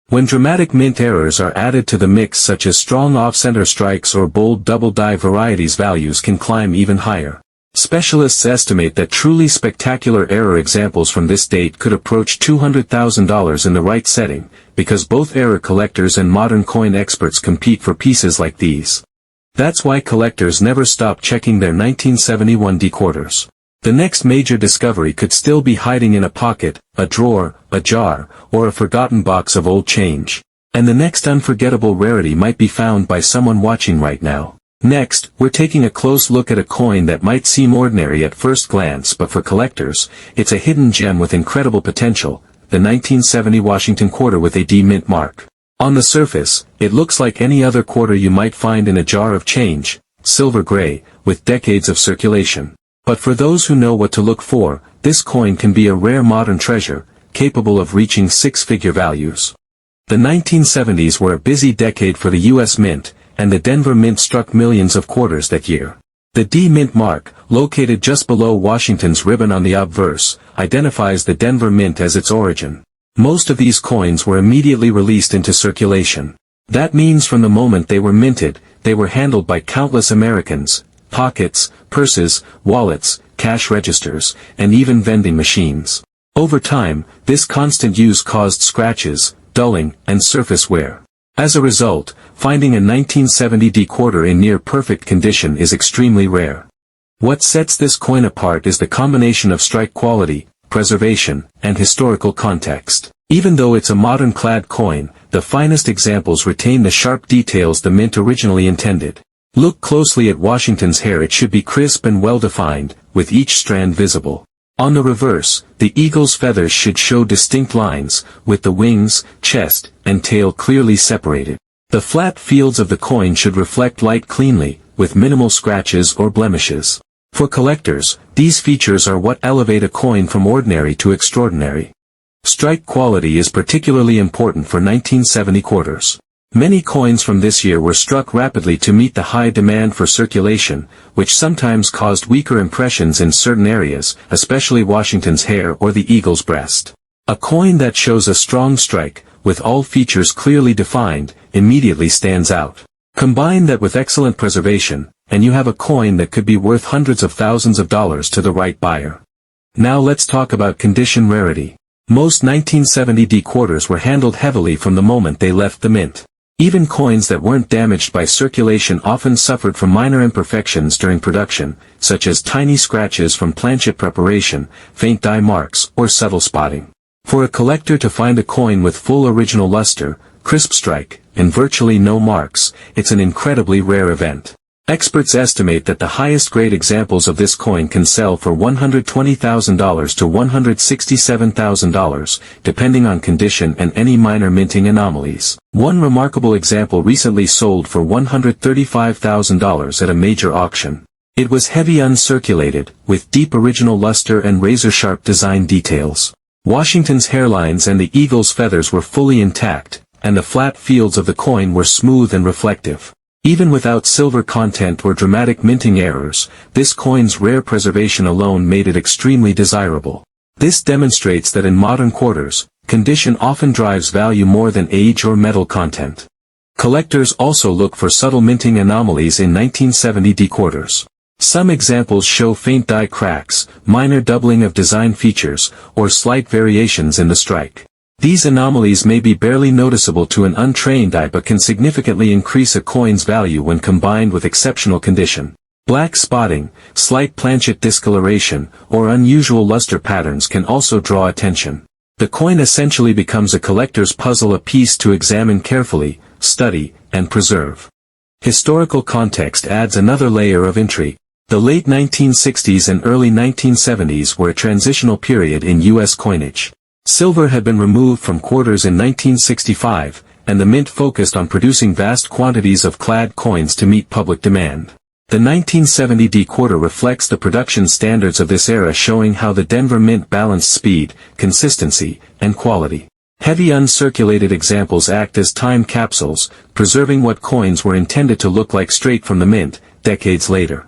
S1: When dramatic mint errors are added to the mix, such as strong off-center strikes or bold double-die varieties, values can climb even higher. Specialists estimate that truly spectacular error examples from this date could approach $200,000 in the right setting, because both error collectors and modern coin experts compete for pieces like these. That's why collectors never stop checking their 1971 D quarters. The next major discovery could still be hiding in a pocket, a drawer, a jar, or a forgotten box of old change. And the next unforgettable rarity might be found by someone watching right now. Next, we're taking a close look at a coin that might seem ordinary at first glance, but for collectors, it's a hidden gem with incredible potential, the 1970 Washington quarter with a D mint mark. On the surface, it looks like any other quarter you might find in a jar of change, silver gray, with decades of circulation. But for those who know what to look for, this coin can be a rare modern treasure, capable of reaching six-figure values. The 1970s were a busy decade for the U.S. Mint, and the Denver Mint struck millions of quarters that year. The D Mint mark, located just below Washington's ribbon on the obverse, identifies the Denver Mint as its origin. Most of these coins were immediately released into circulation. That means from the moment they were minted, they were handled by countless Americans, pockets, purses, wallets, cash registers, and even vending machines. Over time, this constant use caused scratches, dulling, and surface wear. As a result, finding a 1970 D quarter in near-perfect condition is extremely rare. What sets this coin apart is the combination of strike quality, preservation, and historical context. Even though it's a modern-clad coin, the finest examples retain the sharp details the mint originally intended. Look closely at Washington's hair. It should be crisp and well-defined, with each strand visible. On the reverse, the eagle's feathers should show distinct lines, with the wings, chest, and tail clearly separated. The flat fields of the coin should reflect light cleanly, with minimal scratches or blemishes. For collectors, these features are what elevate a coin from ordinary to extraordinary. Strike quality is particularly important for 1970 quarters. Many coins from this year were struck rapidly to meet the high demand for circulation, which sometimes caused weaker impressions in certain areas, especially Washington's hair or the eagle's breast. A coin that shows a strong strike, with all features clearly defined, immediately stands out. Combine that with excellent preservation, and you have a coin that could be worth hundreds of thousands of dollars to the right buyer. Now let's talk about condition rarity. Most 1970 D quarters were handled heavily from the moment they left the mint. Even coins that weren't damaged by circulation often suffered from minor imperfections during production, such as tiny scratches from planchet preparation, faint die marks, or subtle spotting. For a collector to find a coin with full original luster, crisp strike, and virtually no marks, it's an incredibly rare event. Experts estimate that the highest grade examples of this coin can sell for $120,000 to $167,000, depending on condition and any minor minting anomalies. One remarkable example recently sold for $135,000 at a major auction. It was heavy uncirculated, with deep original luster and razor-sharp design details. Washington's hairlines and the eagle's feathers were fully intact, and the flat fields of the coin were smooth and reflective. Even without silver content or dramatic minting errors, this coin's rare preservation alone made it extremely desirable. This demonstrates that in modern quarters, condition often drives value more than age or metal content. Collectors also look for subtle minting anomalies in 1970 D quarters. Some examples show faint die cracks, minor doubling of design features, or slight variations in the strike. These anomalies may be barely noticeable to an untrained eye but can significantly increase a coin's value when combined with exceptional condition. Black spotting, slight planchet discoloration, or unusual luster patterns can also draw attention. The coin essentially becomes a collector's puzzle, a piece to examine carefully, study, and preserve. Historical context adds another layer of intrigue. The late 1960s and early 1970s were a transitional period in U.S. coinage. Silver had been removed from quarters in 1965, and the mint focused on producing vast quantities of clad coins to meet public demand. The 1970 D quarter reflects the production standards of this era, showing how the Denver Mint balanced speed, consistency, and quality. Heavy uncirculated examples act as time capsules, preserving what coins were intended to look like straight from the mint, decades later.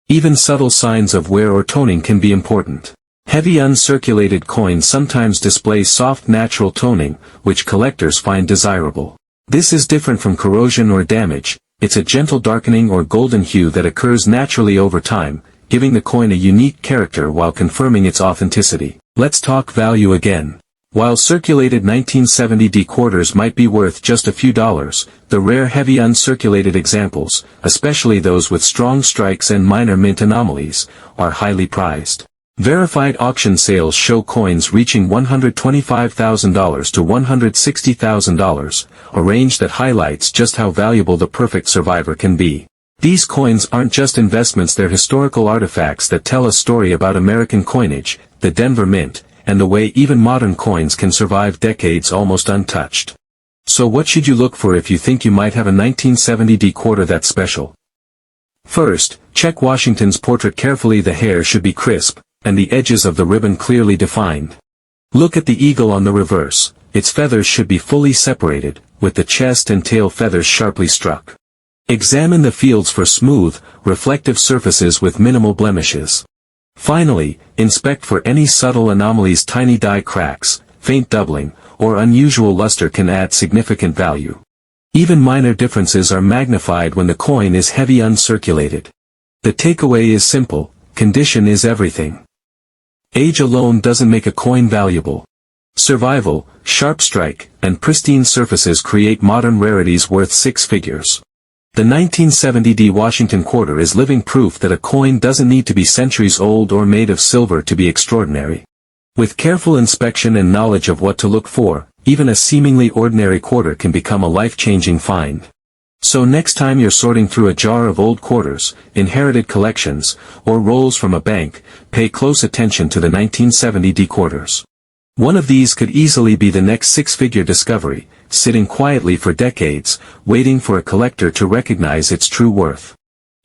S1: Even subtle signs of wear or toning can be important. Heavy uncirculated coins sometimes display soft natural toning, which collectors find desirable. This is different from corrosion or damage. It's a gentle darkening or golden hue that occurs naturally over time, giving the coin a unique character while confirming its authenticity. Let's talk value again. While circulated 1970 D quarters might be worth just a few dollars, the rare heavy uncirculated examples, especially those with strong strikes and minor mint anomalies, are highly prized. Verified auction sales show coins reaching $125,000 to $160,000, a range that highlights just how valuable the perfect survivor can be. These coins aren't just investments, they're historical artifacts that tell a story about American coinage, the Denver Mint, and the way even modern coins can survive decades almost untouched. So what should you look for if you think you might have a 1970 D quarter that's special? First, check Washington's portrait carefully. The hair should be crisp, and the edges of the ribbon clearly defined. Look at the eagle on the reverse. Its feathers should be fully separated, with the chest and tail feathers sharply struck. Examine the fields for smooth, reflective surfaces with minimal blemishes. Finally, inspect for any subtle anomalies. Tiny die cracks, faint doubling, or unusual luster can add significant value. Even minor differences are magnified when the coin is heavy uncirculated. The takeaway is simple: condition is everything. Age alone doesn't make a coin valuable. Survival, sharp strike, and pristine surfaces create modern rarities worth six figures. The 1970 D Washington quarter is living proof that a coin doesn't need to be centuries old or made of silver to be extraordinary. With careful inspection and knowledge of what to look for, even a seemingly ordinary quarter can become a life-changing find. So next time you're sorting through a jar of old quarters, inherited collections, or rolls from a bank, pay close attention to the 1970 D quarters. One of these could easily be the next six-figure discovery, sitting quietly for decades, waiting for a collector to recognize its true worth.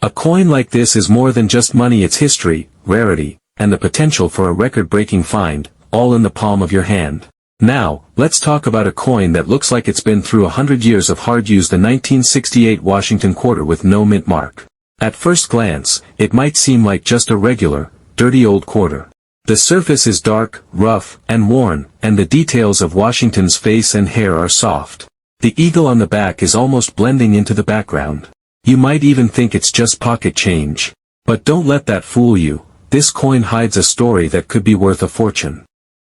S1: A coin like this is more than just money, it's history, rarity, and the potential for a record-breaking find, all in the palm of your hand. Now, let's talk about a coin that looks like it's been through 100 years of hard use, the 1968 Washington quarter with no mint mark. At first glance, it might seem like just a regular, dirty old quarter. The surface is dark, rough, and worn, and the details of Washington's face and hair are soft. The eagle on the back is almost blending into the background. You might even think it's just pocket change. But don't let that fool you. This coin hides a story that could be worth a fortune.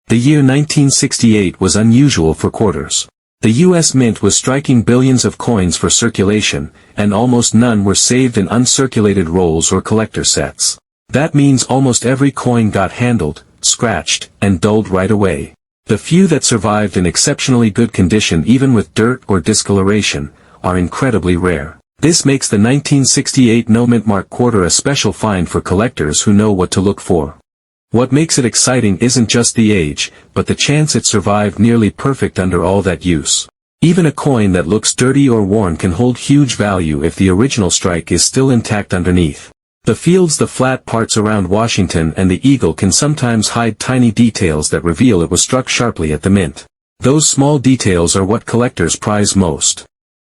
S1: The year 1968 was unusual for quarters. The U.S. Mint was striking billions of coins for circulation, and almost none were saved in uncirculated rolls or collector sets. That means almost every coin got handled, scratched, and dulled right away. The few that survived in exceptionally good condition, even with dirt or discoloration, are incredibly rare. This makes the 1968 no mint mark quarter a special find for collectors who know what to look for. What makes it exciting isn't just the age, but the chance it survived nearly perfect under all that use. Even a coin that looks dirty or worn can hold huge value if the original strike is still intact underneath. The fields, the flat parts around Washington, and the eagle can sometimes hide tiny details that reveal it was struck sharply at the mint. Those small details are what collectors prize most.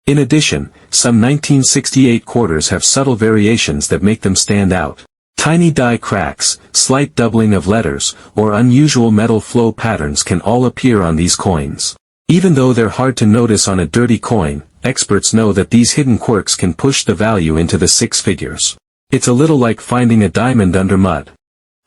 S1: In addition, some 1968 quarters have subtle variations that make them stand out. Tiny die cracks, slight doubling of letters, or unusual metal flow patterns can all appear on these coins. Even though they're hard to notice on a dirty coin, experts know that these hidden quirks can push the value into the six figures. It's a little like finding a diamond under mud.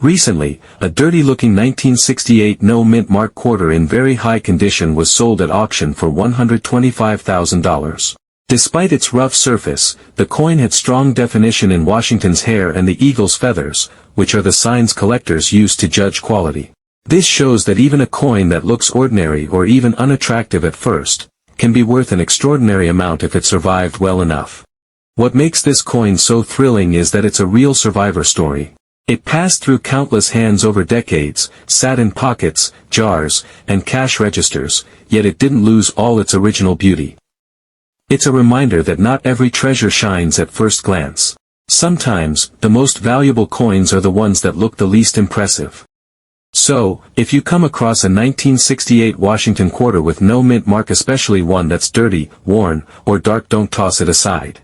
S1: Recently, a dirty-looking 1968 no mint mark quarter in very high condition was sold at auction for $125,000. Despite its rough surface, the coin had strong definition in Washington's hair and the eagle's feathers, which are the signs collectors use to judge quality. This shows that even a coin that looks ordinary or even unattractive at first, can be worth an extraordinary amount if it survived well enough. What makes this coin so thrilling is that it's a real survivor story. It passed through countless hands over decades, sat in pockets, jars, and cash registers, yet it didn't lose all its original beauty. It's a reminder that not every treasure shines at first glance. Sometimes, the most valuable coins are the ones that look the least impressive. So, if you come across a 1968 Washington quarter with no mint mark, especially one that's dirty, worn, or dark, don't toss it aside.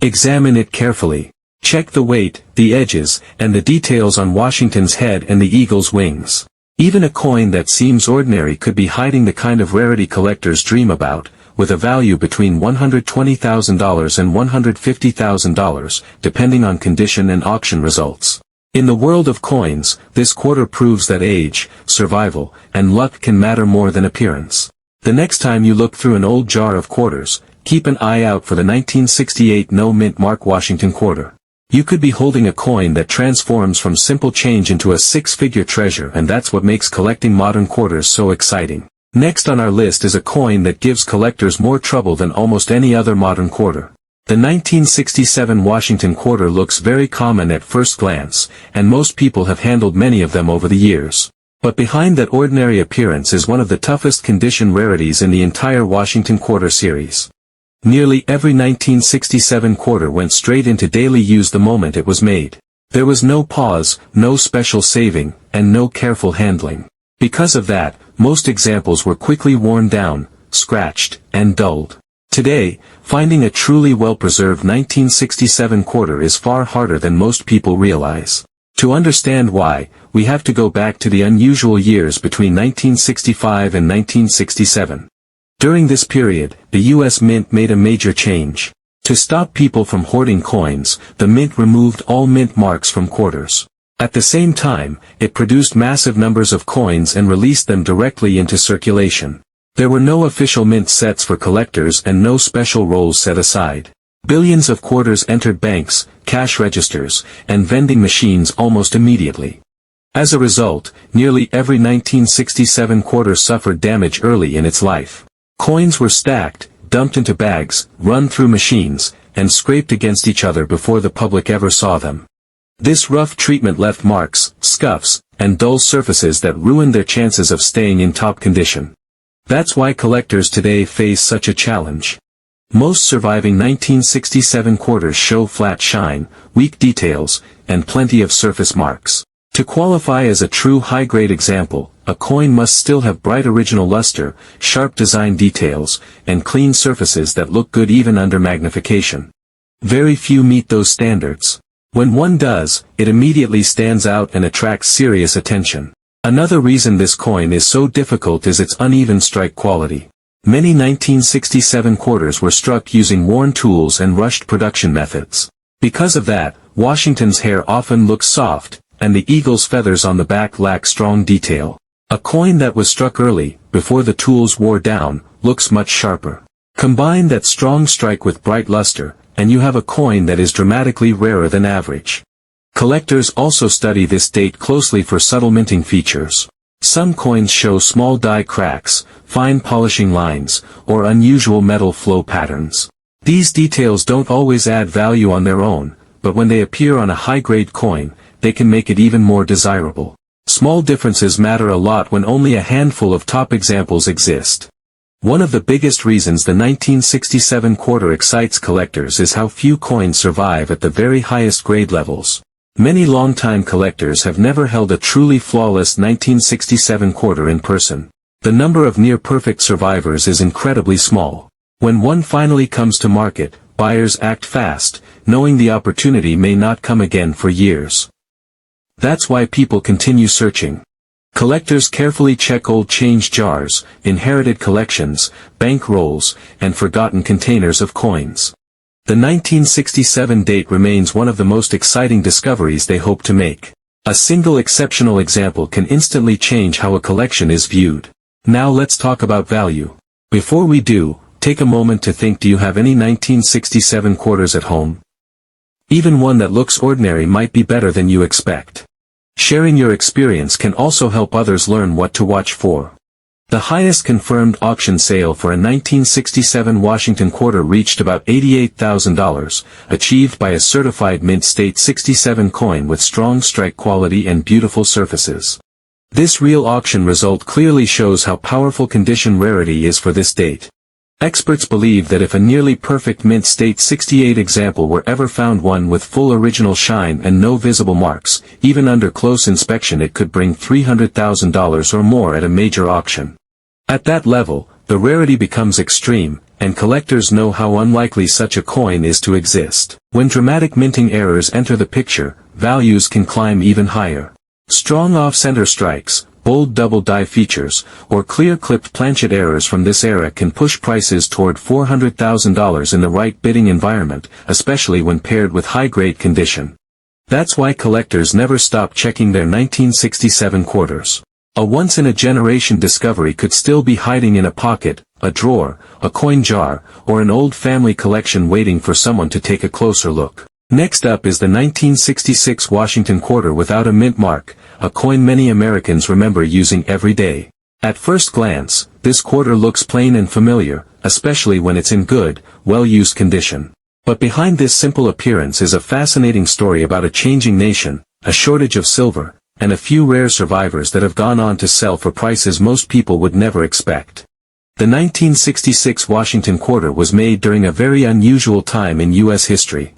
S1: Examine it carefully. Check the weight, the edges, and the details on Washington's head and the eagle's wings. Even a coin that seems ordinary could be hiding the kind of rarity collectors dream about, with a value between $120,000 and $150,000, depending on condition and auction results. In the world of coins, this quarter proves that age, survival, and luck can matter more than appearance. The next time you look through an old jar of quarters, keep an eye out for the 1968 no mint mark Washington quarter. You could be holding a coin that transforms from simple change into a six-figure treasure, and that's what makes collecting modern quarters so exciting. Next on our list is a coin that gives collectors more trouble than almost any other modern quarter. The 1967 Washington quarter looks very common at first glance, and most people have handled many of them over the years. But behind that ordinary appearance is one of the toughest condition rarities in the entire Washington quarter series. Nearly every 1967 quarter went straight into daily use the moment it was made. There was no pause, no special saving, and no careful handling. Because of that, most examples were quickly worn down, scratched, and dulled. Today, finding a truly well-preserved 1967 quarter is far harder than most people realize. To understand why, we have to go back to the unusual years between 1965 and 1967. During this period, the U.S. Mint made a major change. To stop people from hoarding coins, the Mint removed all mint marks from quarters. At the same time, it produced massive numbers of coins and released them directly into circulation. There were no official mint sets for collectors and no special rolls set aside. Billions of quarters entered banks, cash registers, and vending machines almost immediately. As a result, nearly every 1967 quarter suffered damage early in its life. Coins were stacked, dumped into bags, run through machines, and scraped against each other before the public ever saw them. This rough treatment left marks, scuffs, and dull surfaces that ruined their chances of staying in top condition. That's why collectors today face such a challenge. Most surviving 1967 quarters show flat shine, weak details, and plenty of surface marks. To qualify as a true high-grade example, a coin must still have bright original luster, sharp design details, and clean surfaces that look good even under magnification. Very few meet those standards. When one does, it immediately stands out and attracts serious attention. Another reason this coin is so difficult is its uneven strike quality. Many 1967 quarters were struck using worn tools and rushed production methods. Because of that, Washington's hair often looks soft, and the eagle's feathers on the back lack strong detail. A coin that was struck early, before the tools wore down, looks much sharper. Combine that strong strike with bright luster, and you have a coin that is dramatically rarer than average. Collectors also study this date closely for subtle minting features. Some coins show small die cracks, fine polishing lines, or unusual metal flow patterns. These details don't always add value on their own, but when they appear on a high-grade coin, they can make it even more desirable. Small differences matter a lot when only a handful of top examples exist. One of the biggest reasons the 1967 quarter excites collectors is how few coins survive at the very highest grade levels. Many longtime collectors have never held a truly flawless 1967 quarter in person. The number of near-perfect survivors is incredibly small. When one finally comes to market, buyers act fast, knowing the opportunity may not come again for years. That's why people continue searching. Collectors carefully check old change jars, inherited collections, bank rolls, and forgotten containers of coins. The 1967 date remains one of the most exciting discoveries they hope to make. A single exceptional example can instantly change how a collection is viewed. Now let's talk about value. Before we do, Take a moment to think, do you have any 1967 quarters at home? Even one that looks ordinary might be better than you expect. Sharing your experience can also help others learn what to watch for. The highest confirmed auction sale for a 1967 Washington quarter reached about $88,000, achieved by a certified mint state 67 coin with strong strike quality and beautiful surfaces. This real auction result clearly shows how powerful condition rarity is for this date. Experts believe that if a nearly perfect mint state 68 example were ever found, one with full original shine and no visible marks, even under close inspection it could bring $300,000 or more at a major auction. At that level, the rarity becomes extreme, and collectors know how unlikely such a coin is to exist. When dramatic minting errors enter the picture, values can climb even higher. Strong off-center strikes, bold double die features, or clear-clipped planchet errors from this era can push prices toward $400,000 in the right bidding environment, especially when paired with high-grade condition. That's why collectors never stop checking their 1967 quarters. A once-in-a-generation discovery could still be hiding in a pocket, a drawer, a coin jar, or an old family collection waiting for someone to take a closer look. Next up is the 1966 Washington quarter without a mint mark, a coin many Americans remember using every day. At first glance, this quarter looks plain and familiar, especially when it's in good, well-used condition. But behind this simple appearance is a fascinating story about a changing nation, a shortage of silver, and a few rare survivors that have gone on to sell for prices most people would never expect. The 1966 Washington quarter was made during a very unusual time in U.S. history.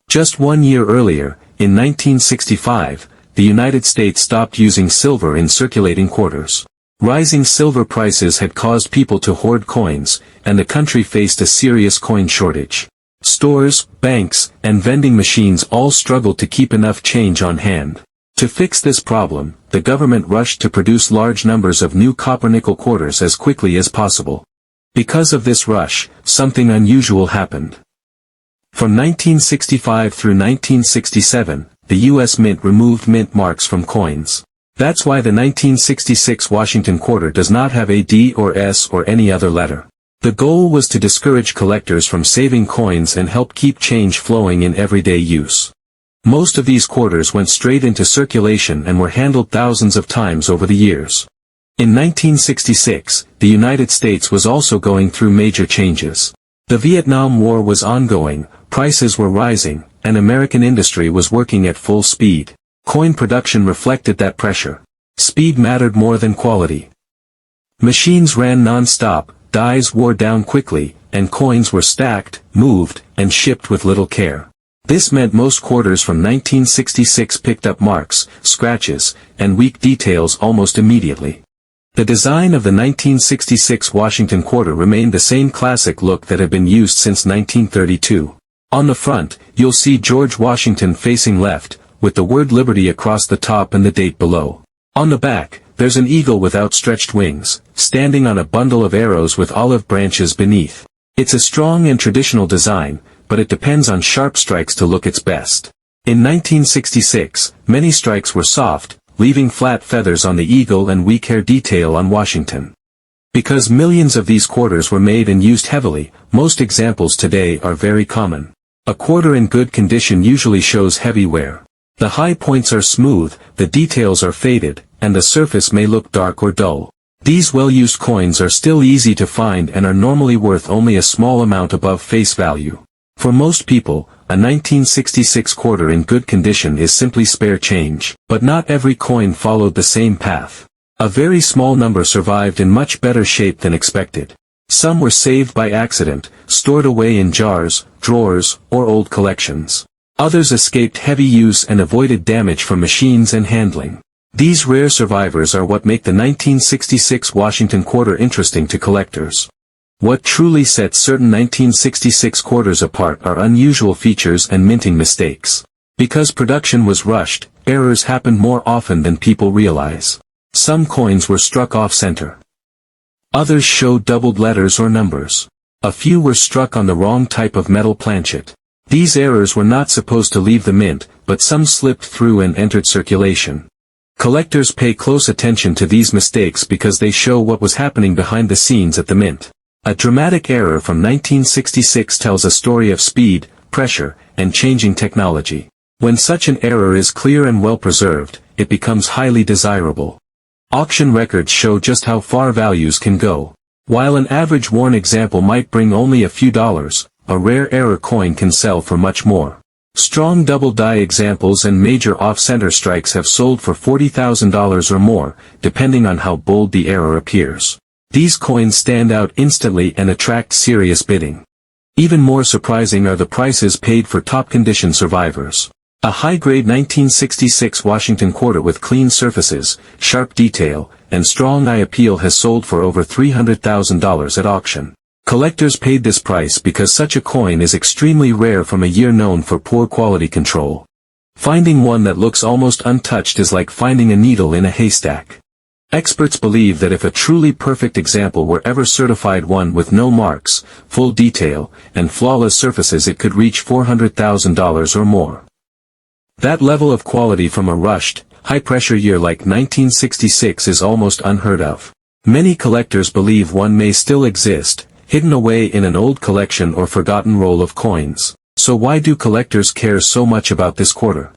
S1: Just 1 year earlier, in 1965, the United States stopped using silver in circulating quarters. Rising silver prices had caused people to hoard coins, and the country faced a serious coin shortage. Stores, banks, and vending machines all struggled to keep enough change on hand. To fix this problem, the government rushed to produce large numbers of new copper-nickel quarters as quickly as possible. Because of this rush, something unusual happened. From 1965 through 1967, the U.S. Mint removed mint marks from coins. That's why the 1966 Washington quarter does not have a D or S or any other letter. The goal was to discourage collectors from saving coins and help keep change flowing in everyday use. Most of these quarters went straight into circulation and were handled thousands of times over the years. In 1966, the United States was also going through major changes. The Vietnam War was ongoing, prices were rising, and American industry was working at full speed. Coin production reflected that pressure. Speed mattered more than quality. Machines ran non-stop, dies wore down quickly, and coins were stacked, moved, and shipped with little care. This meant most quarters from 1966 picked up marks, scratches, and weak details almost immediately. The design of the 1966 Washington quarter remained the same classic look that had been used since 1932. On the front, you'll see George Washington facing left, with the word Liberty across the top and the date below. On the back, there's an eagle with outstretched wings, standing on a bundle of arrows with olive branches beneath. It's a strong and traditional design, but it depends on sharp strikes to look its best. In 1966, many strikes were soft, leaving flat feathers on the eagle and weak hair detail on Washington. Because millions of these quarters were made and used heavily, most examples today are very common. A quarter in good condition usually shows heavy wear. The high points are smooth, the details are faded, and the surface may look dark or dull. These well-used coins are still easy to find and are normally worth only a small amount above face value. For most people, a 1966 quarter in good condition is simply spare change, but not every coin followed the same path. A very small number survived in much better shape than expected. Some were saved by accident, stored away in jars, drawers, or old collections. Others escaped heavy use and avoided damage from machines and handling. These rare survivors are what make the 1966 Washington quarter interesting to collectors. What truly sets certain 1966 quarters apart are unusual features and minting mistakes. Because production was rushed, errors happened more often than people realize. Some coins were struck off-center. Others showed doubled letters or numbers. A few were struck on the wrong type of metal planchet. These errors were not supposed to leave the mint, but some slipped through and entered circulation. Collectors pay close attention to these mistakes because they show what was happening behind the scenes at the mint. A dramatic error from 1966 tells a story of speed, pressure, and changing technology. When such an error is clear and well preserved, it becomes highly desirable. Auction records show just how far values can go. While an average worn example might bring only a few dollars, a rare error coin can sell for much more. Strong double-die examples and major off-center strikes have sold for $40,000 or more, depending on how bold the error appears. These coins stand out instantly and attract serious bidding. Even more surprising are the prices paid for top-condition survivors. A high-grade 1966 Washington quarter with clean surfaces, sharp detail, and strong eye appeal has sold for over $300,000 at auction. Collectors paid this price because such a coin is extremely rare from a year known for poor quality control. Finding one that looks almost untouched is like finding a needle in a haystack. Experts believe that if a truly perfect example were ever certified, one with no marks, full detail, and flawless surfaces, it could reach $400,000 or more. That level of quality from a rushed, high-pressure year like 1966 is almost unheard of. Many collectors believe one may still exist, hidden away in an old collection or forgotten roll of coins. So why do collectors care so much about this quarter?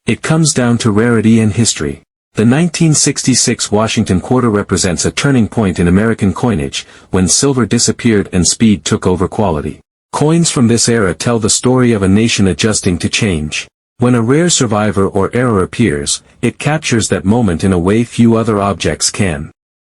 S1: It comes down to rarity and history. The 1966 Washington quarter represents a turning point in American coinage, when silver disappeared and speed took over quality. Coins from this era tell the story of a nation adjusting to change. When a rare survivor or error appears, it captures that moment in a way few other objects can.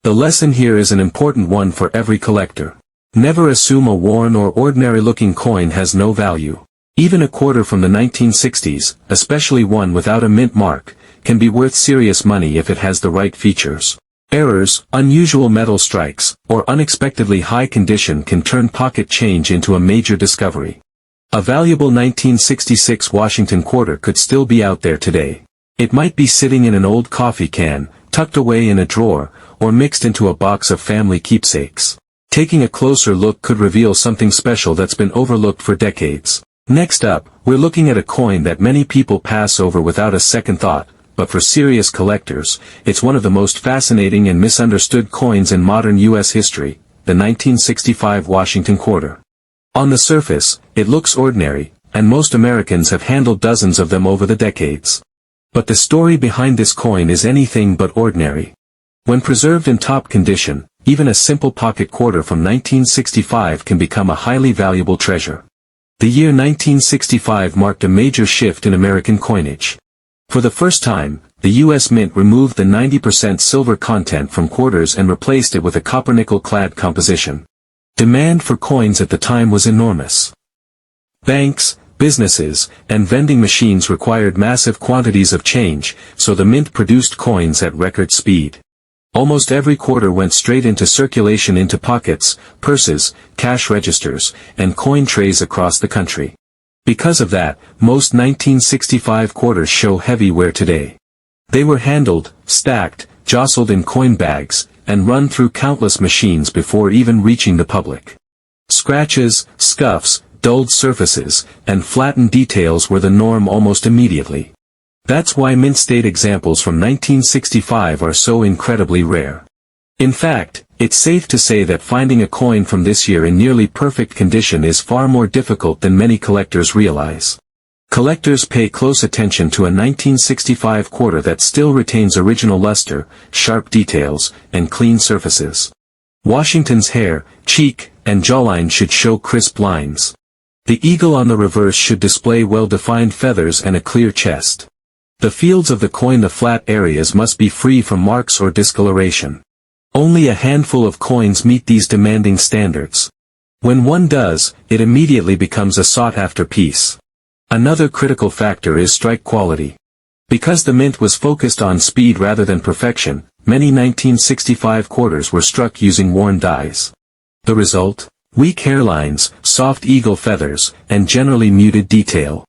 S1: The lesson here is an important one for every collector. Never assume a worn or ordinary-looking coin has no value. Even a quarter from the 1960s, especially one without a mint mark, can be worth serious money if it has the right features. Errors, unusual metal strikes, or unexpectedly high condition can turn pocket change into a major discovery. A valuable 1966 Washington quarter could still be out there today. It might be sitting in an old coffee can, tucked away in a drawer, or mixed into a box of family keepsakes. Taking a closer look could reveal something special that's been overlooked for decades. Next up, we're looking at a coin that many people pass over without a second thought, but for serious collectors, it's one of the most fascinating and misunderstood coins in modern U.S. history, the 1965 Washington quarter. On the surface, it looks ordinary, and most Americans have handled dozens of them over the decades. But the story behind this coin is anything but ordinary. When preserved in top condition, even a simple pocket quarter from 1965 can become a highly valuable treasure. The year 1965 marked a major shift in American coinage. For the first time, the U.S. Mint removed the 90% silver content from quarters and replaced it with a copper-nickel-clad composition. Demand for coins at the time was enormous. Banks, businesses, and vending machines required massive quantities of change, so the Mint produced coins at record speed. Almost every quarter went straight into circulation into pockets, purses, cash registers, and coin trays across the country. Because of that, most 1965 quarters show heavy wear today. They were handled, stacked, jostled in coin bags, and run through countless machines before even reaching the public. Scratches, scuffs, dulled surfaces, and flattened details were the norm almost immediately. That's why mint state examples from 1965 are so incredibly rare. In fact, it's safe to say that finding a coin from this year in nearly perfect condition is far more difficult than many collectors realize. Collectors pay close attention to a 1965 quarter that still retains original luster, sharp details, and clean surfaces. Washington's hair, cheek, and jawline should show crisp lines. The eagle on the reverse should display well-defined feathers and a clear chest. The fields of the coin, the flat areas must be free from marks or discoloration. Only a handful of coins meet these demanding standards. When one does, it immediately becomes a sought-after piece. Another critical factor is strike quality. Because the mint was focused on speed rather than perfection, many 1965 quarters were struck using worn dies. The result? Weak hairlines, soft eagle feathers, and generally muted detail.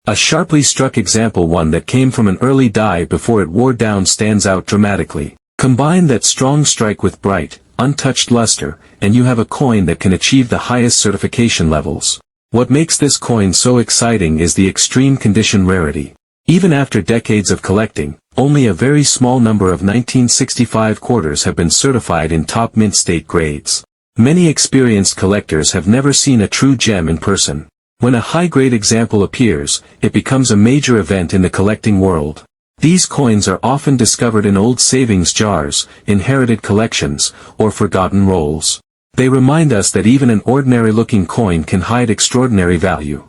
S1: A sharply struck example, one that came from an early die before it wore down, stands out dramatically. Combine that strong strike with bright, untouched luster, and you have a coin that can achieve the highest certification levels. What makes this coin so exciting is the extreme condition rarity. Even after decades of collecting, only a very small number of 1965 quarters have been certified in top mint state grades. Many experienced collectors have never seen a true gem in person. When a high-grade example appears, it becomes a major event in the collecting world. These coins are often discovered in old savings jars, inherited collections, or forgotten rolls. They remind us that even an ordinary-looking coin can hide extraordinary value.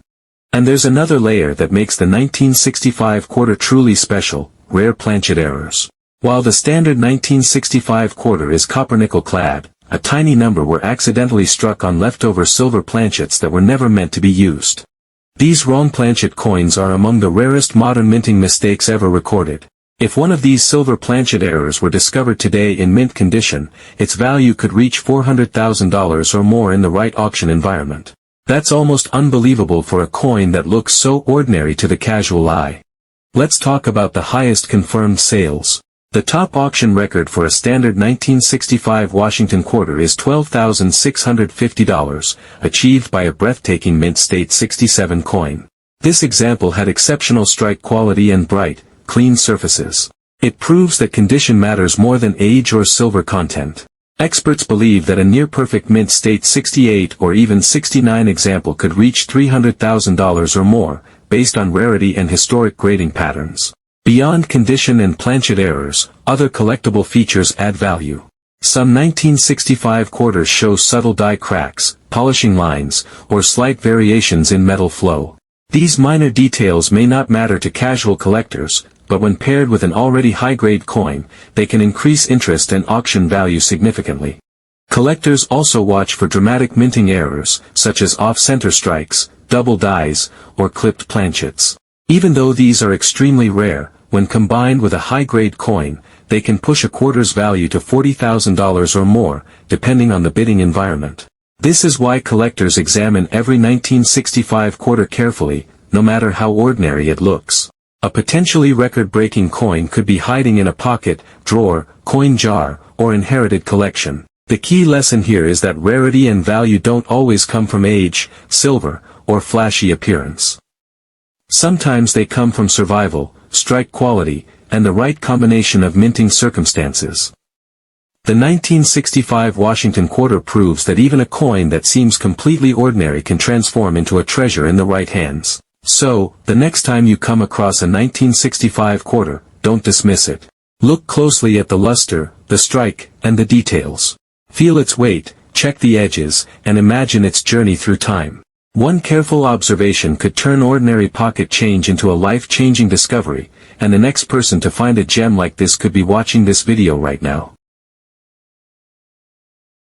S1: And there's another layer that makes the 1965 quarter truly special: rare planchet errors. While the standard 1965 quarter is copper-nickel clad, a tiny number were accidentally struck on leftover silver planchets that were never meant to be used. These wrong planchet coins are among the rarest modern minting mistakes ever recorded. If one of these silver planchet errors were discovered today in mint condition, its value could reach $400,000 or more in the right auction environment. That's almost unbelievable for a coin that looks so ordinary to the casual eye. Let's talk about the highest confirmed sales. The top auction record for a standard 1965 Washington quarter is $12,650, achieved by a breathtaking Mint State 67 coin. This example had exceptional strike quality and bright, clean surfaces. It proves that condition matters more than age or silver content. Experts believe that a near-perfect Mint State 68 or even 69 example could reach $300,000 or more, based on rarity and historic grading patterns. Beyond condition and planchet errors, other collectible features add value. Some 1965 quarters show subtle die cracks, polishing lines, or slight variations in metal flow. These minor details may not matter to casual collectors, but when paired with an already high-grade coin, they can increase interest and auction value significantly. Collectors also watch for dramatic minting errors, such as off-center strikes, double dies, or clipped planchets. Even though these are extremely rare, when combined with a high-grade coin, they can push a quarter's value to $40,000 or more, depending on the bidding environment. This is why collectors examine every 1965 quarter carefully, no matter how ordinary it looks. A potentially record-breaking coin could be hiding in a pocket, drawer, coin jar, or inherited collection. The key lesson here is that rarity and value don't always come from age, silver, or flashy appearance. Sometimes they come from survival, strike quality, and the right combination of minting circumstances. The 1965 Washington quarter proves that even a coin that seems completely ordinary can transform into a treasure in the right hands. So, the next time you come across a 1965 quarter, don't dismiss it. Look closely at the luster, the strike, and the details. Feel its weight, check the edges, and imagine its journey through time. One careful observation could turn ordinary pocket change into a life-changing discovery, and the next person to find a gem like this could be watching this video right now.